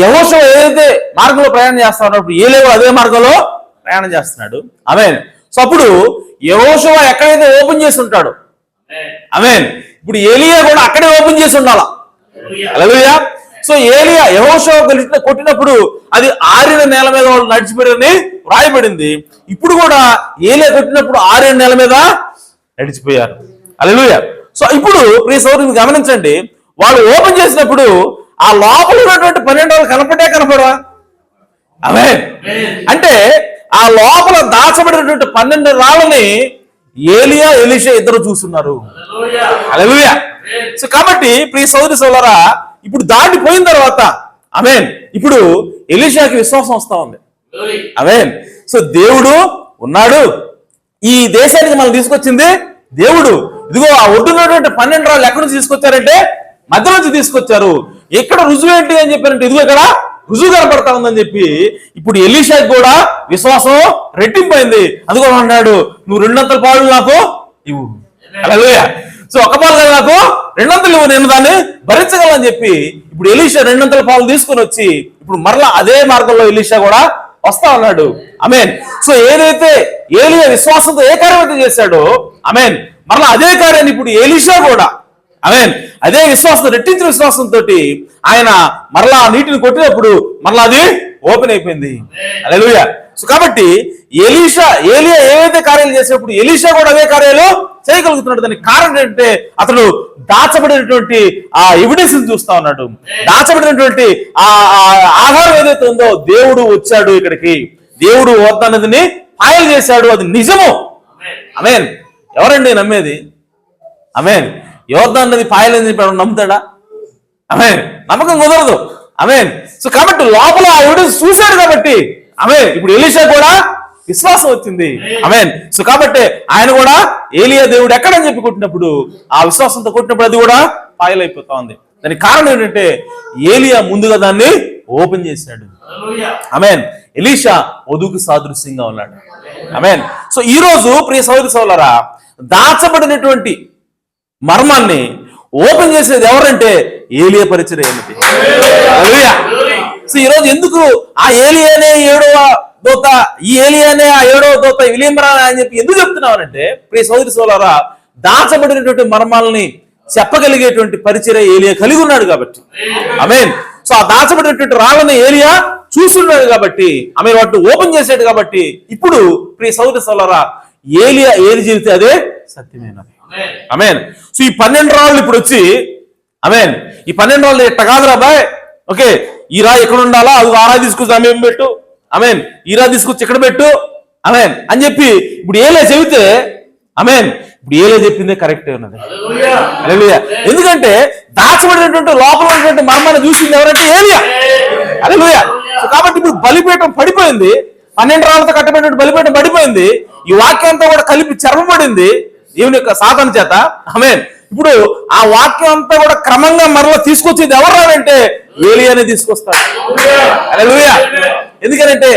యెహోషువ ఏదైతే మార్గంలో ప్రయాణం చేస్తా ఉన్నప్పుడు ఏలేవో అదే మార్గంలో ప్రయాణం చేస్తున్నాడు. ఆమేన్. సో అప్పుడు యెహోషువ ఎక్కడైతే ఓపెన్ చేసి ఉంటాడో, ఆమేన్, ఇప్పుడు ఏలియా కూడా అక్కడే ఓపెన్ చేసి ఉండాలా. హల్లెలూయా. సో ఏలియా యెహోషువ కొట్టినప్పుడు అది ఆరిన నేల మీద వాళ్ళు నడిచిపోయారని వ్రాయబడింది. ఇప్పుడు కూడా ఏలియా కొట్టినప్పుడు ఆరిన నేల మీద నడిచిపోయారు. హల్లెలూయా. సో ఇప్పుడు ప్రియ సోదరులు గమనించండి, వాళ్ళు ఓపెన్ చేసినప్పుడు ఆ లోపల ఉన్నటువంటి 12 వాళ్ళు కనపడరా? ఆమేన్. అంటే ఆ లోపల దాచబడినటువంటి 12 రాళ్ళని ఏలియా ఎలీషా ఇద్దరు చూస్తున్నారు. హల్లెలూయా. సో కాబట్టి ప్రియ సోదరి సోదరులారా, ఇప్పుడు దాటిపోయిన తర్వాత ఆమేన్, ఇప్పుడు ఎలీషాకి విశ్వాసం వస్తా ఉంది. ఆమేన్. సో దేవుడు ఉన్నాడు, ఈ దేశానికి మనం తీసుకొచ్చింది దేవుడు. ఇదిగో ఆ ఒడ్డున్నటువంటి 12 రాళ్ళు ఎక్కడి నుంచి తీసుకొచ్చారంటే మధ్య నుంచి తీసుకొచ్చారు. ఎక్కడ రుజువు ఏంటి అని చెప్పారంటే ఇదిగో ఇక్కడ రుజువు కనపడతా ఉందని చెప్పి ఇప్పుడు ఎలీషాకి కూడా విశ్వాసం రెట్టింపైంది. అందుకో అన్నాడు, నువ్వు 200 పాలు నాకు ఇవ్వు. హల్లెలూయా. సో ఒక పాలు కదా నాకు 200 ఇవ్వు, నేను దాన్ని భరించగలని చెప్పి ఇప్పుడు ఎలీషా 200 పాలు తీసుకుని వచ్చి ఇప్పుడు మరలా అదే మార్గంలో ఎలీషా కూడా వస్తా ఉన్నాడు. ఆమేన్. సో ఏదైతే ఏలియా విశ్వాసంతో ఏ కార్యం అయితే చేశాడో ఆమేన్, మరలా అదే కార్యాన్ని ఇప్పుడు ఎలీషా కూడా ఆమేన్ అదే విశ్వాసం, రెట్టించిన విశ్వాసంతో ఆయన మరలా నీటిని కొట్టినప్పుడు మరలా అది ఓపెన్ అయిపోయింది. హల్లెలూయా. సో కాబట్టి ఏలియా ఏవైతే కార్యాలు చేసేప్పుడు ఎలీషా కూడా అదే కార్యాలు చేయగలుగుతున్నాడు. దానికి కారణం ఏంటంటే అతడు దాచబడినటువంటి ఆ ఎవిడెన్స్ చూస్తా ఉన్నాడు. దాచబడినటువంటి ఆ ఆధారం ఏదైతే ఉందో, దేవుడు వచ్చాడు ఇక్కడికి, దేవుడు యోర్దాను పాయలు చేశాడు, అది నిజము. ఆమేన్. ఎవరండి నమ్మేది? ఆమేన్. యోర్దాను నది పాయలని చెప్పి నమ్ముతాడా? ఆమేన్. నమ్మకం కుదరదు. ఆమేన్. సో కాబట్టి లోపల ఆ ఎవిడెన్స్ చూశాడు కాబట్టి ఆమేన్, ఇప్పుడు ఎలీషా కూడా విశ్వాసం వచ్చింది. ఆమేన్. సో కాబట్టి ఆయన కూడా ఏలియా దేవుడు ఎక్కడని చెప్పి కొట్టినప్పుడు ఆ విశ్వాసంతో కొట్టినప్పుడు అది కూడా పాయలైపోతా ఉంది. దానికి కారణం ఏంటంటే ఏలియా ముందుగా దాన్ని ఓపెన్ చేశాడు. ఆమేన్. ఎలీషా వధువుకు సాదృశ్యంగా ఉన్నాడు. ఆమేన్. సో ఈ రోజు ప్రియ సోదరి సోదరులారా, దాచబడినటువంటి మర్మాన్ని ఓపెన్ చేసేది ఎవరంటే ఏలియా పరిచర్య ఏమిటి? హల్లెలూయా. సో ఈ రోజు ఎందుకు ఆ ఏలియానే 7వ దూత, ఈ ఏలియానే ఆ 7వ దూత విలియంబరా అని చెప్పి ఎందుకు చెప్తున్నానంటే ప్రియ సోదరి సోదరులారా, దాచబడినటువంటి మర్మాలని చెప్పగలిగేటువంటి పరిచర్య ఏలియా కలిగి ఉన్నాడు కాబట్టి. ఆమేన్. సో ఆ దాచబడినటువంటి రాళ్ళని ఏలియా చూస్తున్నాడు కాబట్టి ఆమె వాటిని ఓపెన్ చేసాడు కాబట్టి ఇప్పుడు ప్రియ సోదరి సోదరులారా, ఏలియా ఏది చెబితే అదే సత్యమైనది. ఆమేన్. సో ఈ 12 రాళ్ళు ఇప్పుడు వచ్చి ఆమేన్, ఈ 12 రాళ్ళు ఎట్ట కాదురా బాయ్, ఓకే ఈ రాయి ఎక్కడ ఉండాలా, అది ఆ రాయి తీసుకొచ్చి అమేం పెట్టు, ఆమేన్, ఈ రాయి తీసుకొచ్చి ఇక్కడ పెట్టు, ఆమేన్ అని చెప్పి ఇప్పుడు ఏలియా చెబితే ఆమేన్, ఇప్పుడు ఏలియా చెప్పిందే కరెక్టే ఉన్నది. హల్లెలూయా. ఎందుకంటే దాచబడినటువంటి లోపల ఉన్నటువంటి మర్మాన్ని చూసింది ఎవరంటే ఏలియా. హల్లెలూయా. సో కాబట్టి ఇప్పుడు బలిపీఠం పడిపోయింది, 12 రాళ్ళతో కట్టబడినటువంటి బలిపీఠం పడిపోయింది, ఈ వాక్యం అంతా కూడా కలిపి చెరపబడింది దేవుని యొక్క సాధన చేత. ఆమేన్. ఇప్పుడు ఆ వాక్యం అంతా కూడా క్రమంగా మరలా తీసుకొచ్చేది ఎవరు అంటే ఏలియానే తీసుకొస్తాడు. హల్లెలూయా. ఎందుకంటే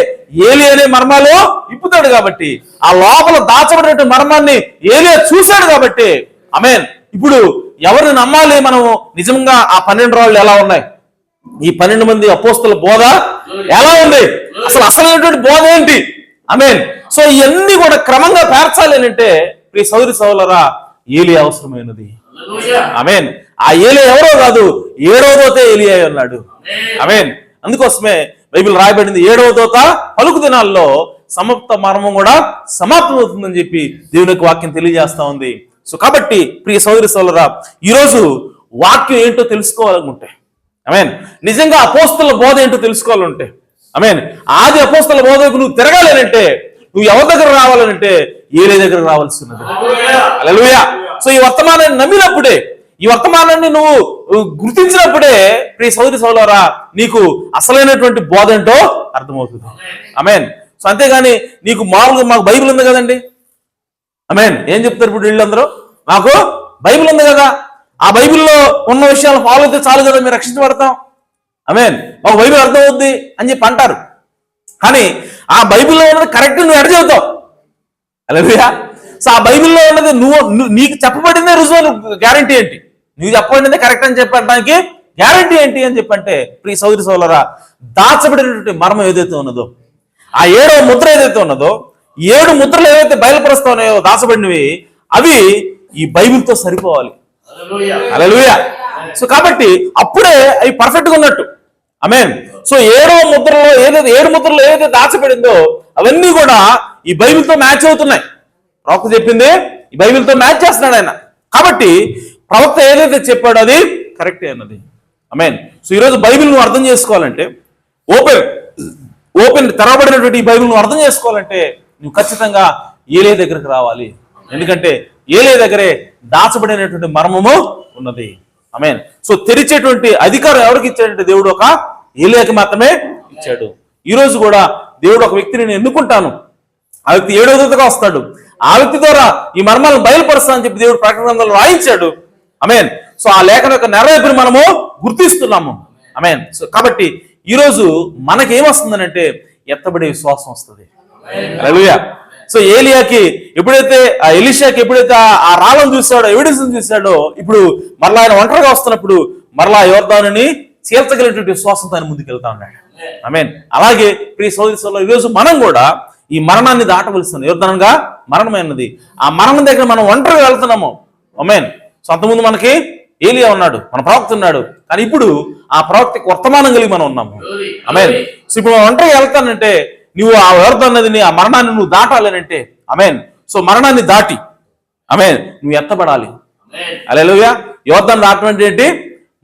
ఏలియానే మర్మాలు ఇప్పుతాడు కాబట్టి, ఆ లోపల దాచబడిన మర్మాన్ని ఏలియా చూశాడు కాబట్టి. ఆమేన్. ఇప్పుడు ఎవరిని నమ్మాలి మనము? నిజంగా ఆ 12 రాళ్ళు ఎలా ఉన్నాయి, ఈ 12 మంది అపోస్తల బోధ ఎలా ఉంది, అసలైనటువంటి బోధ ఏంటి? ఆమేన్. సో ఇవన్నీ కూడా క్రమంగా పేర్చాలి అంటే ప్రియ సోదరి సోదరులారా, ఏలియా అవసరమైనది. ఆమేన్. ఆ ఏలియా ఎవరో కాదు, 7వ దూత ఏలియా ఉన్నాడు. ఆమేన్. అందుకోసమే బైబిల్ రాయబడింది, 7వ దూత పలుకు దినాల్లో సమాప్త మర్మం కూడా సమాప్తం అవుతుందని చెప్పి దేవుని యొక్క వాక్యం తెలియజేస్తా ఉంది. సో కాబట్టి ప్రియ సోదరి సోదరులారా, ఈరోజు వాక్యం ఏంటో తెలుసుకోవాలనుకుంటే ఆమేన్, నిజంగా అపోస్తల బోధ ఏంటో తెలుసుకోవాలంటే ఆమేన్, ఆది అపోస్తల బోధకు నువ్వు తిరగాలంటే, నువ్వు ఎవరి దగ్గర రావాలంటే ఏలియా దగ్గర రావాల్సి ఉన్నది. హల్లెలూయా. సో ఈ వర్తమానాన్ని నమ్మినప్పుడే, ఈ వర్తమానాన్ని నువ్వు గుర్తించినప్పుడే ప్రియ సోదరి సోదరులారా, నీకు అసలైనటువంటి బోధ ఏంటో అర్థమవుతుంది. ఆమేన్. సో అంతేగాని నీకు మామూలుగా మాకు బైబిల్ ఉంది కదండి, ఆమేన్, ఏం చెప్తారు ఇప్పుడు వీళ్ళందరూ? మాకు బైబిల్ ఉంది కదా, ఆ బైబిల్లో ఉన్న విషయాలు ఫాలో అయితే చాలు కదా మీరు రక్షించబడతాం, ఆమేన్, మాకు బైబిల్ అర్థం అవుద్ది అని చెప్పి అంటారు. కానీ ఆ బైబిల్లో ఉన్నది కరెక్ట్ నువ్వు ఎడ చెబుతావు? హల్లెలూయా. సో ఆ బైబిల్లో ఉన్నది నీకు చెప్పబడిందే రుజువు, గ్యారంటీ ఏంటి? నీకు చెప్పబడిందే కరెక్ట్ అని చెప్పడానికి గ్యారంటీ ఏంటి అని చెప్పంటే, ప్రియ సోదరి సోదరులారా, దాచబడినటువంటి మర్మం ఏదైతే ఉన్నదో, ఆ 7వ ముద్ర ఏదైతే ఉన్నదో, 7 ముద్రలు ఏవైతే బయలుపరుస్తా ఉన్నాయో దాచబడినవి, అవి ఈ బైబిల్తో సరిపోవాలి. హల్లెలూయా. సో కాబట్టి అప్పుడే అవి పర్ఫెక్ట్గా ఉన్నట్టు, ఆమేన్. సో 7వ ముద్రలో ఏదైతే 7 ముద్రలో ఏదైతే దాచబడిందో అవన్నీ కూడా ఈ బైబిల్తో మ్యాచ్ అవుతున్నాయి. ప్రవక్త చెప్పింది ఈ బైబిల్తో మ్యాచ్ చేస్తున్నాడు ఆయన. కాబట్టి ప్రవక్త ఏదైతే చెప్పాడో అది కరెక్టే అన్నది, ఆమేన్. సో ఈరోజు బైబిల్ నువ్వు అర్థం చేసుకోవాలంటే, ఓపెన్ తెరవబడినటువంటి ఈ బైబిల్ నువ్వు అర్థం చేసుకోవాలంటే నువ్వు ఖచ్చితంగా ఏలే దగ్గరకు రావాలి. ఎందుకంటే ఏలే దగ్గరే దాచబడినటువంటి మర్మము ఉన్నది, ఆమేన్. సో తెరిచేటువంటి అధికారం ఎవరికి ఇచ్చాడంటే దేవుడు ఒక ఏలియాకి మాత్రమే ఇచ్చాడు. ఈ రోజు కూడా దేవుడు ఒక వ్యక్తిని నేను ఎన్నుకుంటాను, ఆ వ్యక్తి 7వ దూతగా వస్తాడు, ఆ వ్యక్తి ద్వారా ఈ మర్మాలను బయలుపరుస్తానని చెప్పి దేవుడు ప్రకటన గ్రంథంలో రాయించాడు, ఆమేన్. సో ఆ లేఖన యొక్క నెరవేర్పుని మనము గుర్తిస్తున్నాము, ఆమేన్. సో కాబట్టి ఈ రోజు మనకేమొస్తుందనంటే ఎత్తబడే విశ్వాసం వస్తుంది. హల్లెలూయా. సో ఏలియాకి ఎప్పుడైతే ఆ ఎలీషాకి ఎప్పుడైతే ఆ రాళ్ళను చూశాడో, ఎవిడెన్స్ చూశాడో, ఇప్పుడు మరలా ఆయన ఒంటరిగా వస్తున్నప్పుడు మరలా యోర్దానుని చీల్చగలిగినటువంటి విశ్వాసంతో ఆయన ముందుకు వెళ్తా ఉన్నాడు, ఆమేన్. అలాగే ప్రియ సోదరి సోదరులు, ఈరోజు మనం కూడా ఈ మరణాన్ని దాటవలసింది. యోర్దానుగా మరణమైనది, ఆ మరణం దగ్గర మనం ఒంటరిగా వెళ్తున్నాము, ఆమేన్. సో అంతకుముందు మనకి ఏలియా ఉన్నాడు, మన ప్రవక్త ఉన్నాడు, కానీ ఇప్పుడు ఆ ప్రవక్తకి వర్తమానం కలిగి మనం ఉన్నాము, ఆమేన్. సో ఇప్పుడు మనం ఒంటరిగా వెళ్తానంటే నువ్వు ఆ యోర్దాను ఆ మరణాన్ని నువ్వు దాటాలనంటే, ఆమేన్. సో మరణాన్ని దాటి, ఆమేన్, నువ్వు ఎత్తబడాలి. హల్లెలూయా. యోర్దాను దాటం అంటే ఏంటి?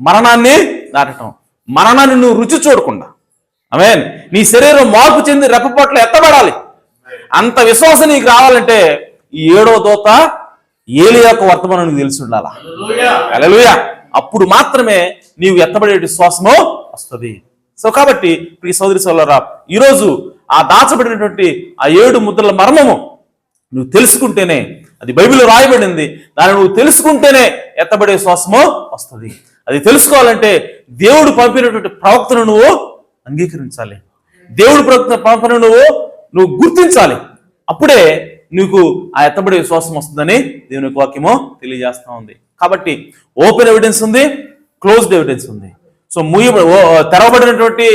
మరణాన్ని దాటటం. మరణాన్ని నువ్వు రుచి చూడకుండా, ఆమేన్, నీ శరీరం మార్పు చెంది రెప్పపట్ల ఎత్తబడాలి. అంత విశ్వాసం నీకు రావాలంటే ఈ 7వ దూత ఏలియా యొక్క వర్తమానం నీకు తెలిసి ఉండాలా. హల్లెలూయా. అప్పుడు మాత్రమే నీవు ఎత్తబడే విశ్వాసము వస్తుంది. సో కాబట్టి ప్రియ సోదరి సోదరులారా, ఈరోజు ఆ దాచబడినటువంటి ఆ 7 ముద్రల మర్మము నువ్వు తెలుసుకుంటేనే, అది బైబిల్లో రాయబడింది, దాన్ని నువ్వు తెలుసుకుంటేనే ఎత్తబడే విశ్వాసము వస్తుంది. అది తెలుసుకోవాలంటే దేవుడు పంపినటువంటి ప్రవక్తను నువ్వు అంగీకరించాలి, దేవుడు ప్రవక్తను నువ్వు గుర్తించాలి. అప్పుడే నీకు ఆ ఎత్తబడే విశ్వాసం వస్తుందని దేవుని యొక్క వాక్యము తెలియజేస్తా ఉంది. కాబట్టి ఓపెన్ ఎవిడెన్స్ ఉంది, క్లోజ్డ్ ఎవిడెన్స్ ఉంది. సో తెరవబడినటువంటి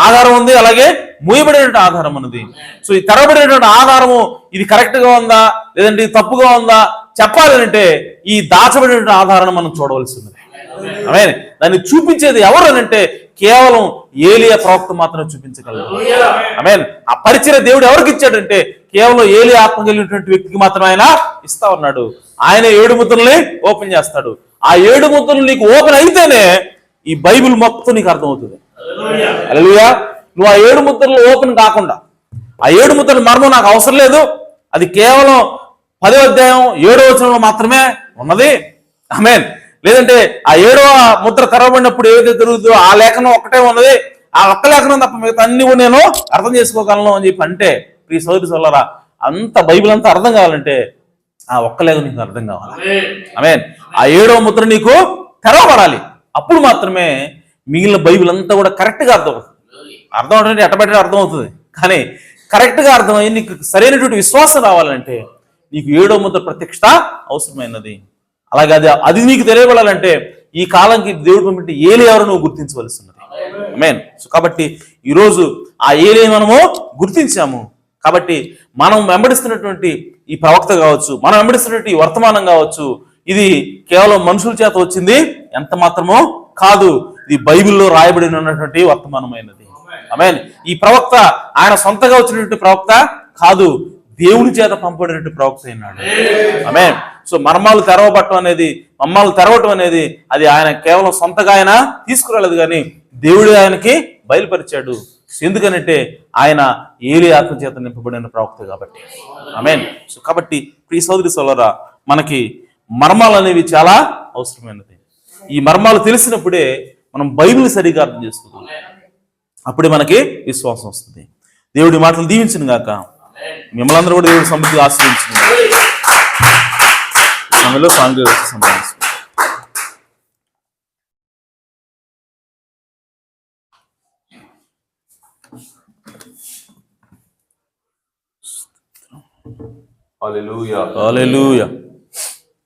ఆధారం ఉంది, అలాగే మూయబడినటువంటి ఆధారం ఉన్నది. సో ఈ తెరవబడినటువంటి ఆధారము ఇది కరెక్ట్ గా ఉందా లేదంటే ఇది తప్పుగా ఉందా చెప్పాలంటే ఈ దాచబడినటువంటి ఆధారాన్ని మనం చూడవలసి ఉన్నది, ఆమేన్. దాన్ని చూపించేది ఎవరు అంటే కేవలం ఏలియా ప్రవక్త మాత్రమే చూపించగలరు, ఆమేన్. ఆ పరిచయ దేవుడు ఎవరికి ఇచ్చాడంటే కేవలం ఏలియా ఆత్మ కలిగినటువంటి వ్యక్తికి మాత్రమే ఆయన ఇస్తా ఉన్నాడు. ఆయన 7 ముద్రల్ని ఓపెన్ చేస్తాడు. ఆ 7 ముద్రలు నీకు ఓపెన్ అయితేనే ఈ బైబిల్ మొత్తం నీకు అర్థమవుతుంది. హల్లెలూయా. నువ్వు ఆ 7 ముద్రలు ఓపెన్ కాకుండా, ఆ 7 ముద్రల మర్మం నాకు అవసరం లేదు, అది కేవలం 10వ అధ్యాయం 7వ వచనంలో మాత్రమే ఉన్నది, ఆమేన్. లేదంటే ఆ 7వ ముద్ర తెరవబడినప్పుడు ఏదైతే జరుగుతుందో ఆ లేఖనం ఒక్కటే ఉన్నది, ఆ ఒక్క లేఖనం తప్ప మిగతా అన్ని కూడా నేను అర్థం చేసుకోగలను అని చెప్పి అంటే, ప్రియ సోదరి సోదరులారా, అంత బైబిల్ అంతా అర్థం కావాలంటే ఆ ఒక్క లేఖనం నీకు అర్థం కావాలి, ఆమేన్. ఆ 7వ ముద్ర నీకు తెరవబడాలి. అప్పుడు మాత్రమే మిగిలిన బైబిల్ అంతా కూడా కరెక్ట్గా అర్థమవుతుంది. అర్థం అవుతుంది, ఎట్టబెట్టే అర్థం అవుతుంది, కానీ కరెక్ట్గా అర్థమై నీకు సరైనటువంటి విశ్వాసం రావాలంటే నీకు 7వ ముద్ర ప్రత్యక్షత అవసరమైనది. అలాగే అది నీకు తెలియబడాలంటే ఈ కాలంకి దేవుడు పంపితే ఏలియా ఎవరు నువ్వు గుర్తించవలసి ఉన్నది, ఆమేన్. సో కాబట్టి ఈరోజు ఆ ఏలియా మనము గుర్తించాము. కాబట్టి మనం వెంబడిస్తున్నటువంటి ఈ ప్రవక్త కావచ్చు, మనం వెంబడిస్తున్నటువంటి ఈ వర్తమానం కావచ్చు, ఇది కేవలం మనుషుల చేత వచ్చింది ఎంత మాత్రమో కాదు, ఇది బైబిల్లో రాయబడి ఉన్నటువంటి వర్తమానమైనది, ఆమేన్. ఈ ప్రవక్త ఆయన సొంతగా వచ్చినటువంటి ప్రవక్త కాదు, దేవుని చేత పంపబడినటువంటి ప్రవక్త అయినాడు, ఆమేన్. సో మర్మాలు తెరవబట్టం అనేది అది ఆయన కేవలం సొంతగా ఆయన తీసుకురాలేదు, కానీ దేవుడు ఆయనకి బయలుపరిచాడు. ఎందుకనంటే ఆయన ఏలియా ఆత్మ చేత నింపబడిన ప్రవక్త కాబట్టి, ఆమేన్. సో కాబట్టి ప్రియ సోదరి సోదరులారా, మనకి మర్మాలు అనేవి చాలా అవసరమైనది. ఈ మర్మాలు తెలిసినప్పుడే మనం బైబిల్ సరిగా అర్థం చేసుకుంటాం, అప్పుడే మనకి విశ్వాసం వస్తుంది. దేవుడి మాటలు దీవించిన గాక, మిమ్మల్ని అందరూ కూడా దేవుడి సమృద్ధిగా ఆశ్రయించిన. హల్లెలూయా. హల్లెలూయా.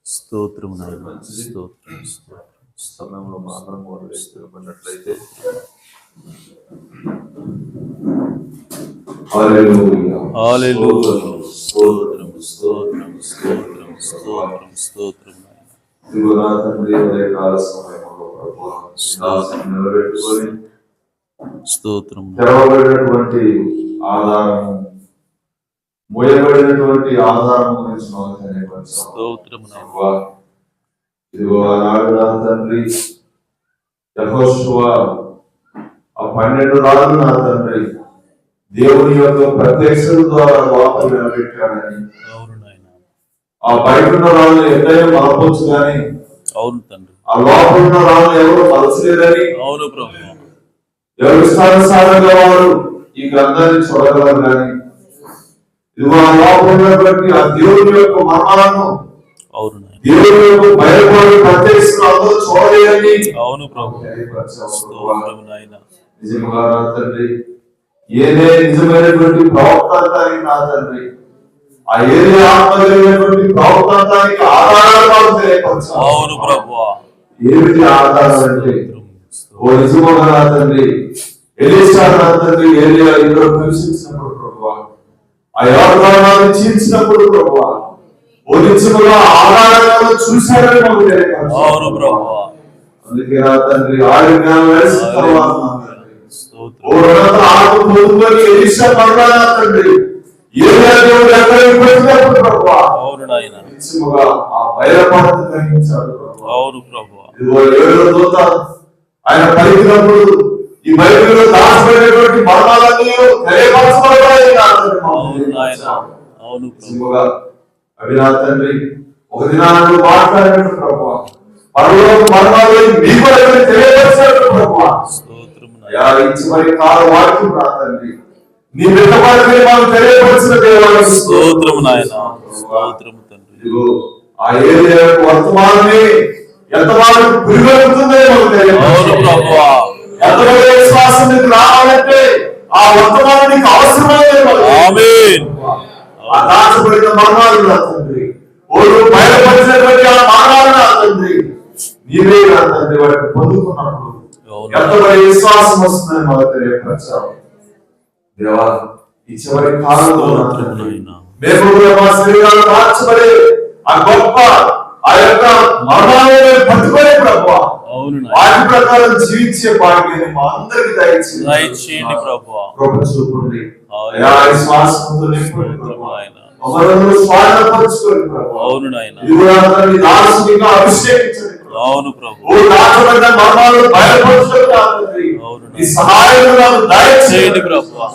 స్తోత్రం నాయనా, స్తోత్రం. సమయంలో మాత్రం స్థిరపడినట్లయితే హల్లెలూయా. హల్లెలూయా. స్తోత్రం, స్తోత్రం, స్తోత్రం, స్తోత్రం, స్తోత్రం నాయనా. ఇదిగో తండ్రి, ఉదయకాల సమయంలో ప్రభువా నిలబెట్టుకొని స్తోత్రం. తెరవబడినటువంటి ఆధారము, మోయబడినటువంటి ఆధారము గురించి మాకు తెలియపరచావు. స్తోత్రం నాయనా. ప్రభువా, ఇదిగో ఆనాడు నా తండ్రి యెహోషువ ఆ 12 రాజులు నా తండ్రి దేవుని యొక్క ప్రత్యక్షత ద్వారా వాక్యం నిలబెట్టాడని, అవును నాయనా. ఆ బయట ఉన్న రాళ్ళు ఎక్కడైనా మలపొచ్చు కానీ అవును తండ్రి. ఆ లోపల ఉన్న రాళ్ళు ఎవరు మలచలేదని, అవును ప్రభు. ఎవరి ఇష్టానుసారంగా వారు ఈ గ్రంథాన్ని చూడగలరు కానీ ఇదిగో ఆ లోపల ఉన్నటువంటి ఆ దేవుని యొక్క మర్మాలను, అవును నాయనా. దేవుని యొక్క బయలుపడి ప్రత్యక్షతను అందరూ చూడలేదని అవును ప్రభు. తెలియపరచావు. స్తోత్రం నాయనా. నిజముగా నా తండ్రి, ఏదే నిజమైనటువంటి ప్రవక్తానికి నా తండ్రి, ఆ ఏదే ఆత్మ కలిగినటువంటి ప్రవక్తానికి ఆధారాలు మాకు తెలియపరచావు. అవును ప్రభువా. ఏమిటి ఆధారం అంటే, ఓ నిజముగా నా తండ్రి ఎలీషా నా తండ్రి ఏలియా ఇద్దరు ప్రవేశించినప్పుడు ప్రభువా, ఆ యోర్దానుని చీల్చినప్పుడు ప్రభువా, ఓ నిజముగా ఆధారాలను చూశారని మాకు తెలియపరచావు. అవును ప్రభువా. అందుకే నా తండ్రి 6 నెలలు వేసిన తర్వాత నా తండ్రి స్తోత్రం. ఓ రథ ఆకు పొందుకొని ఎలీషా పడరా తండ్రి ఏలియా దేవుడు ఎక్కడికి పెట్టినప్పుడు ప్రభువా, అవును నాయనా. నిజముగా ఆ బయలుపాటు గ్రహించాడు ప్రభువా. అవును ప్రభువా. ఇదిగో 7వ దూత ఆయన పలికినప్పుడు ఈ బైబిల్లో దాచబడినటువంటి మర్మాలన్నీ తెలియపరచబడతాయి నా తండ్రి మాకు అవును నాయనా. తెలియపరచావు. అవును ప్రభు. నిజముగా అవి నా తండ్రి ఒక దినాన్ని మాట్లాడినట్టు ప్రభువా, పరలోక మర్మాలు మీకు తెలియపరిచాడు ప్రభువా. స్తోత్రం నాయనా. ఇచ్చిమని కాల వాక్యం నా తండ్రి నీ బిడ్డపడితే మాకు తెలియపరిచిన దేవాలయం స్తోత్రం నాయనా. స్తోత్రం తండ్రి. ఇదిగో ఆ ఏరియా వర్తమానమే ఎంతమంది పురిగొలుతుందో మాకు అవును తెలియదు ప్రభువా. ఎంతమంది విశ్వాసం నీకు రావాలంటే ఆ వర్తమానం నీకు అవసరమైనది మాకు తెలియదు. ఆమేన్. ఆ దాచబడిన మర్మాలు నా తండ్రి, ఓడు బయలుపరిచినటువంటి ఆ మర్మాలు నా తండ్రి నీవే నా తండ్రి వాటిని పొందుకున్నప్పుడు ఎంతమంది విశ్వాసం వస్తుందని మాకు తెలియపరచావు. దేవా, ఈ చివరి కాలంలో నా తండ్రి మేము కూడా మా శరీరాలు మార్చబడి ఆ గొప్ప ఆ యొక్క మర్మాలను పట్టుకొని ప్రభువా, అవును నాయనా. వాటి ప్రకారం జీవించే భాగ్యాన్ని మా అందరికి దయచేయండి ప్రభువా. కృప చూపండి. అవును. అయా విశ్వాసంతో నింపండి ప్రభువా. నాయనా. మమ్మల్ని స్వాధీనపరచుకోండి ప్రభువా. అవును నాయనా. ఇది కూడా నీ దాసునిగా అభిషేకించండి ప్రభువా. అవును ప్రభు. ఓ దాచబడిన మర్మాలను బయలుపరచుకోండి నా తండ్రి. అవును నీ సహాయం నాకు చేయండి దయచేయండి ప్రభువా.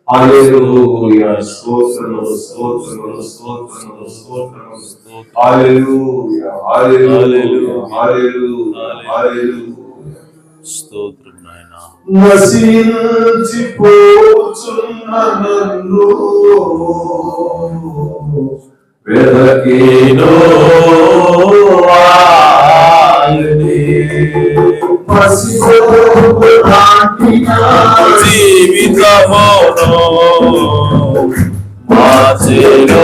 హల్లెలూయా. స్తోత్రములు, స్తోత్రములు, స్తోత్రములు, స్తోత్రములు. హల్లెలూయా, హల్లెలూయా, హల్లెలూయా, హల్లెలూయా. స్తోత్రం నాయనా. నశించిపోచున్న నన్ను వెదకినో ఆయనే, పసిబొమ్మ లాంటిన జీవితమును మార్చెను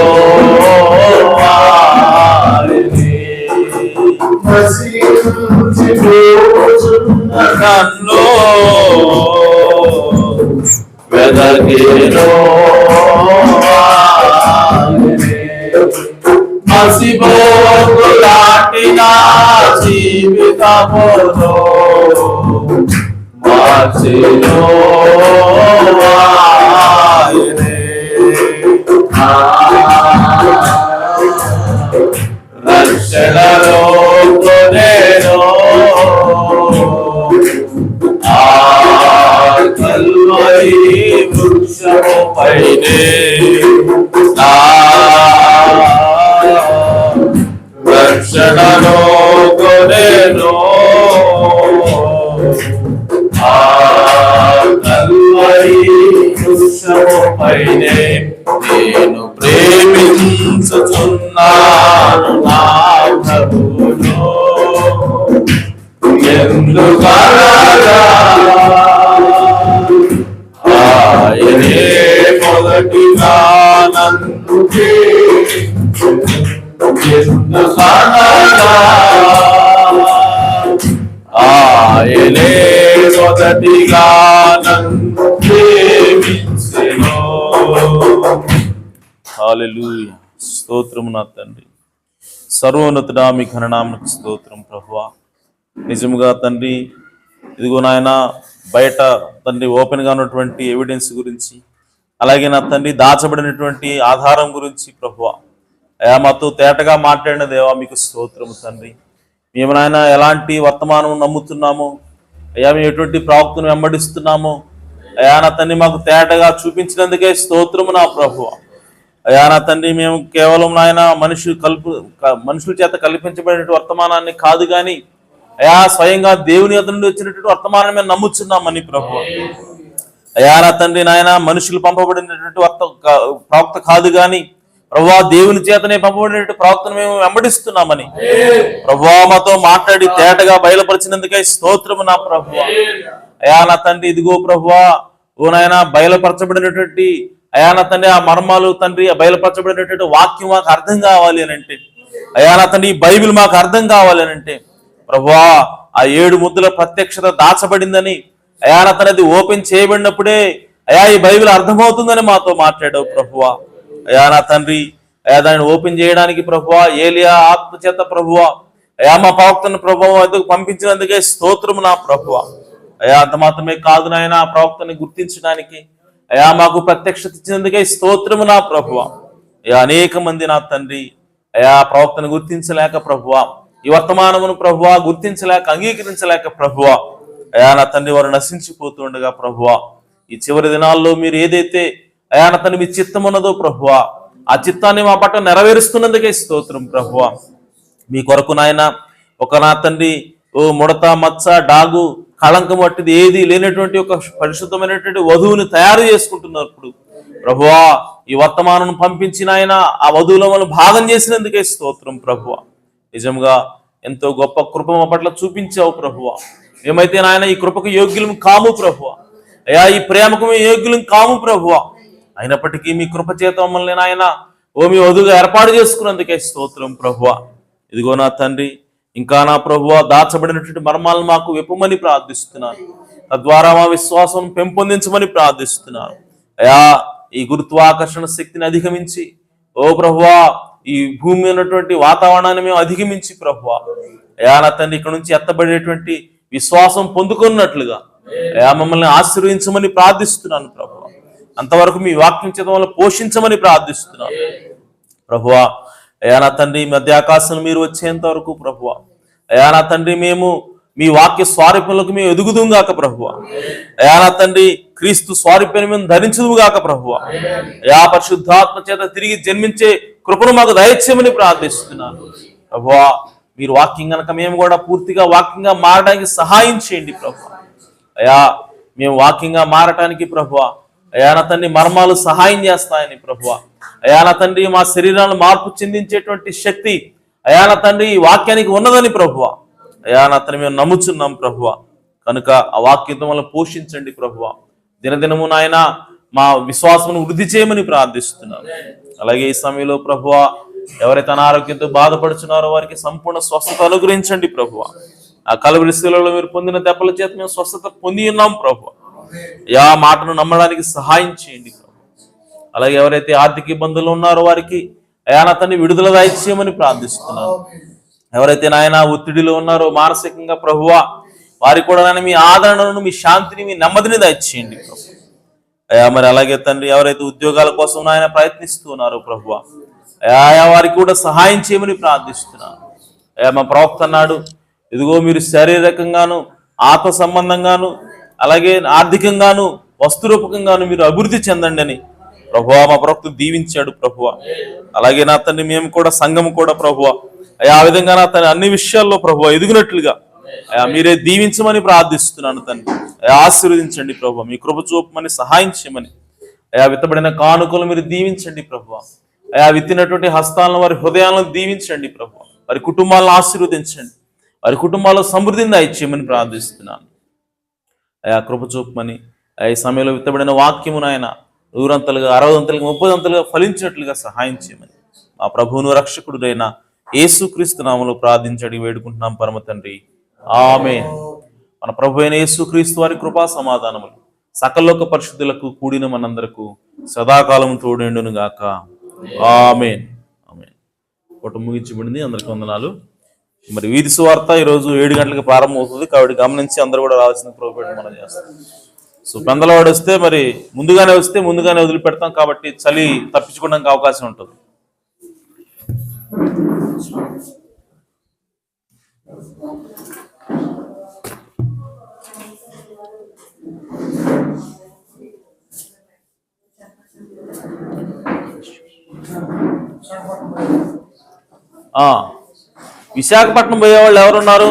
ఆయనే. నశించిపోచున్న నన్ను వెదకినో ఆయనే. పసిబోగు లాంటి నా జీవితమును మార్చెను ఆయనే. రక్షణలో కొనేను ఆ కల్వరి వృక్షముపైనే నా రక్షణలో కొనేను ఆ కల్వరి వృక్షముపైనే నేను ప్రేమించుచున్నాను నా ప్రభువును. ఎందుకనగా ఆయనే మొదటిగా నన్ను ఎందుకనగా ఆయనే మొదటిగా నన్ను ప్రేమించెను. హల్లెలూయా. స్తోత్రము నా తండ్రి, సర్వోన్నతుడా మీ ఘననామకు స్తోత్రం ప్రభువా. నిజముగా తండ్రి, ఇదిగో నాయన బయట తండ్రి ఓపెన్గా ఉన్నటువంటి ఎవిడెన్స్ గురించి, అలాగే నా తండ్రి దాచబడినటువంటి ఆధారం గురించి ప్రభువా అయా మాతో తేటగా మాట్లాడిన దేవా మీకు స్తోత్రము తండ్రి. మేము నాయన ఎలాంటి వర్తమానం నమ్ముతున్నాము అయ్యా, మేము ఎటువంటి ప్రవక్తను వెంబడిస్తున్నాము అయా నా తండ్రి మాకు తేటగా చూపించినందుకే స్తోత్రము నా ప్రభువా. అయా నా తండ్రి, మేము కేవలం నాయన మనుషుల చేత కల్పించబడిన వర్తమానాన్ని కాదు కానీ అయా స్వయంగా దేవుని యొద్ద నుండి వచ్చినటువంటి వర్తమానం మేము నమ్ముచున్నామని ప్రభు. అయా నా తండ్రి నాయన మనుషులు పంపబడినటువంటి ప్రవక్త కాదు కానీ ప్రభువా దేవుని చేతనే పంపబడినటువంటి ప్రవక్తను మేము వెంబడిస్తున్నామని ప్రభువా మాతో మాట్లాడి తేటగా బయలుపరిచినందుకే స్తోత్రము నా ప్రభువా. అయా నా తండ్రి, ఇదిగో ప్రభువా ఓ నాయన బయలుపరచబడినటువంటి అయా నా తండ్రి ఆ మర్మాలు తండ్రి బయలుపరచబడినటువంటి వాక్యం మాకు అర్థం కావాలి అని అంటే, అయా నా తండ్రి ఈ బైబిల్ మాకు అర్థం కావాలి అని అంటే ప్రభువా ఆ 7 ముద్దుల ప్రత్యక్షత దాచబడిందని అయా నా తండ్రి ఓపెన్ చేయబడినప్పుడే అయా ఈ బైబిల్ అర్థమవుతుందని మాతో మాట్లాడావు ప్రభువా. అయా నా తండ్రి, అయా దాన్ని ఓపెన్ చేయడానికి ప్రభువా ఏలియా ఆత్మ చేత ప్రభువా అయా మా ప్రవక్తను ప్రభువా ఎందుకు పంపించినందుకే స్తోత్రము నా ప్రభువా. అయా అంత మాత్రమే కాదు నాయన ఆ ప్రవక్తని గుర్తించడానికి అయా మాకు ప్రత్యక్షత ఇచ్చినందుకే స్తోత్రము నా ప్రభువా. అయా అనేక మంది నా తండ్రి అయా ప్రవక్తను గుర్తించలేక ప్రభువా, ఈ వర్తమానమును ప్రభువా గుర్తించలేక అంగీకరించలేక ప్రభువా అయా నా తండ్రి వారు నశించిపోతుండగా ప్రభువా, ఈ చివరి దినాల్లో మీరు ఏదైతే అయా నా తండ్రి మీ చిత్తం ఉన్నదో ప్రభువా ఆ చిత్తాన్ని మా పట్ల నెరవేరుస్తున్నందుకే స్తోత్రం ప్రభువా. మీ కొరకు నాయన ఒక నా తండ్రి ఓ ముడత మచ్చ డాగు కళంకం వంటిది ఏది లేనటువంటి ఒక పరిశుద్ధమైనటువంటి వధువుని తయారు చేసుకుంటున్నప్పుడు ప్రభువా ఈ వర్తమానం పంపించిన ఆయన ఆ వధువులో మనం భాగం చేసినందుకే స్తోత్రం ప్రభువా. నిజంగా ఎంతో గొప్ప కృప మా పట్ల చూపించావు ప్రభువా. ఏమైతే నాయన ఈ కృపకు యోగ్యులం కాము ప్రభువా, అయా ఈ ప్రేమకు మేము యోగ్యులం కాము ప్రభువా, అయినప్పటికీ మీ కృప చేత మమ్మల్ని నాయన ఓ మీ వధువుగా ఏర్పాటు చేసుకున్నందుకే స్తోత్రం ప్రభువా. ఇదిగో నా తండ్రి, ఇంకా నా ప్రభువా దాచబడినటువంటి మర్మాలను మాకు విప్పమని ప్రార్థిస్తున్నాను. తద్వారా మా విశ్వాసం పెంపొందించమని ప్రార్థిస్తున్నాను. అయా ఈ గురుత్వాకర్షణ శక్తిని అధిగమించి ఓ ప్రభువా ఈ భూమి ఉన్నటువంటి వాతావరణాన్ని మేము అధిగమించి ప్రభువా అయా నా తండ్రి ఇక్కడ నుంచి ఎత్తబడేటువంటి విశ్వాసం పొందుకున్నట్లుగా అయా మమ్మల్ని ఆశీర్వదించమని ప్రార్థిస్తున్నాను ప్రభువా. అంతవరకు మీ వాక్యం చేత వల్ల పోషించమని ప్రార్థిస్తున్నాను ప్రభువా. అయా నా తండ్రి మధ్యాకాశం మీరు వచ్చేంత వరకు ప్రభువా అయా నా తండ్రి మేము మీ వాక్య స్వారూప్యంలోకి మేము ఎదుగుదుగాక ప్రభువా. అయా నా తండ్రి క్రీస్తు స్వారూప్యాన్ని మేము ధరించుదుగాక ప్రభువా. అయా పరిశుద్ధాత్మ చేత తిరిగి జన్మించే కృపను మాకు దయచేయమని ప్రార్థిస్తున్నాను ప్రభువా. మీరు వాక్యం కనుక మేము కూడా పూర్తిగా వాక్యంగా మారడానికి సహాయం చేయండి ప్రభువా. అయా మేము వాక్యంగా మారటానికి ప్రభువా అయా నా తండ్రి మర్మాలు సహాయం చేస్తాయని ప్రభువా. అయా నా తండ్రి మా శరీరాలను మార్పు చెందించేటువంటి శక్తి అయా నా తండ్రి ఈ వాక్యానికి ఉన్నదని ప్రభువా. అయా నా తండ్రి మేము నమ్ముచున్నాం ప్రభువా. కనుక ఆ వాక్యంతో మనం పోషించండి ప్రభువా. దినదినము నాయన మా విశ్వాసమును వృద్ధి చేయమని ప్రార్థిస్తున్నాను. అలాగే ఈ సమయంలో ప్రభువా ఎవరైతే అనారోగ్యంతో బాధపడుచున్నారో వారికి సంపూర్ణ స్వస్థత అనుగ్రహించండి ప్రభువా. ఆ కలువరి శిలువలో మీరు పొందిన దెబ్బల చేత మేము స్వస్థత పొంది ఉన్నాం ప్రభువా. యా మాటను నమ్మడానికి సహాయం చేయండి ప్రభు. అలాగే ఎవరైతే ఆర్థిక ఇబ్బందులు ఉన్నారో వారికి అయా నా తండ్రి విడుదల దయచేయమని ప్రార్థిస్తున్నాను. ఎవరైతే నాయన ఒత్తిడిలో ఉన్నారో మానసికంగా ప్రభువా వారికి కూడా నాయన మీ ఆదరణను మీ శాంతిని మీ నెమ్మదిని దయచేయండి ప్రభు. అయా మరి అలాగే తండ్రి ఎవరైతే ఉద్యోగాల కోసం నాయన ప్రయత్నిస్తున్నారో ప్రభువా అయా వారికి కూడా సహాయం చేయమని ప్రార్థిస్తున్నాను. అయా మా ప్రవక్త అన్నాడు, ఇదిగో మీరు శారీరకంగాను ఆత్మ సంబంధంగాను అలాగే ఆర్థికంగాను వస్తురూపకంగాను మీరు అభివృద్ధి చెందండి అని ప్రభువా మా ప్రవక్త దీవించాడు ప్రభువా. అలాగే నా తండ్రి మేము కూడా సంఘం కూడా ప్రభువా అయా ఆ విధంగా నా తండ్రి అన్ని విషయాల్లో ప్రభువా ఎదుగునట్లుగా అయా మీరే దీవించమని ప్రార్థిస్తున్నాను తండ్రి. అయా ఆశీర్వదించండి ప్రభువా, మీ కృప చూపమని సహాయం చేయమని అయా విత్తబడిన కానుకలు మీరు దీవించండి ప్రభువా. అయా విత్తినటువంటి హస్తాలను వారి హృదయాలను దీవించండి ప్రభువా. వారి కుటుంబాలను ఆశీర్వదించండి, వారి కుటుంబాల్లో సమృద్ధిని దయచేయమని ప్రార్థిస్తున్నాను. అయా కృప చూపమని ఈ సమయంలో విత్తబడిన వాక్యము నాయన 100 60 30 ఫలించినట్లుగా సహాయం చేయమని మా ప్రభువును రక్షకుడునైన యేసుక్రీస్తు నామములో ప్రార్థించడి వేడుకుంటున్నాం పరమ తండ్రి. ఆమేన్. మన ప్రభు అయిన యేసుక్రీస్తు వారి కృపా సమాధానములు సకలలోక పరిశుద్ధులకు కూడిన మనందరకు సదాకాలం తోడేండును గాక. ఆమేన్. ఆమేన్. ఒకటి ముగించబడింది. అందరికి వందనాలు. మరి వీధి సువార్త ఈరోజు 7 గంటలకు ప్రారంభం అవుతుంది కాబట్టి గమనించి అందరూ కూడా రావాల్సిన ప్రభుత్వం మనం చేస్తాం. సో పెందలవాడు వస్తే మరి ముందుగానే వదిలిపెడతాం కాబట్టి చలి తప్పించుకోవడానికి అవకాశం ఉంటుంది. విశాఖపట్నం పోయేవాళ్ళు ఎవరున్నారు?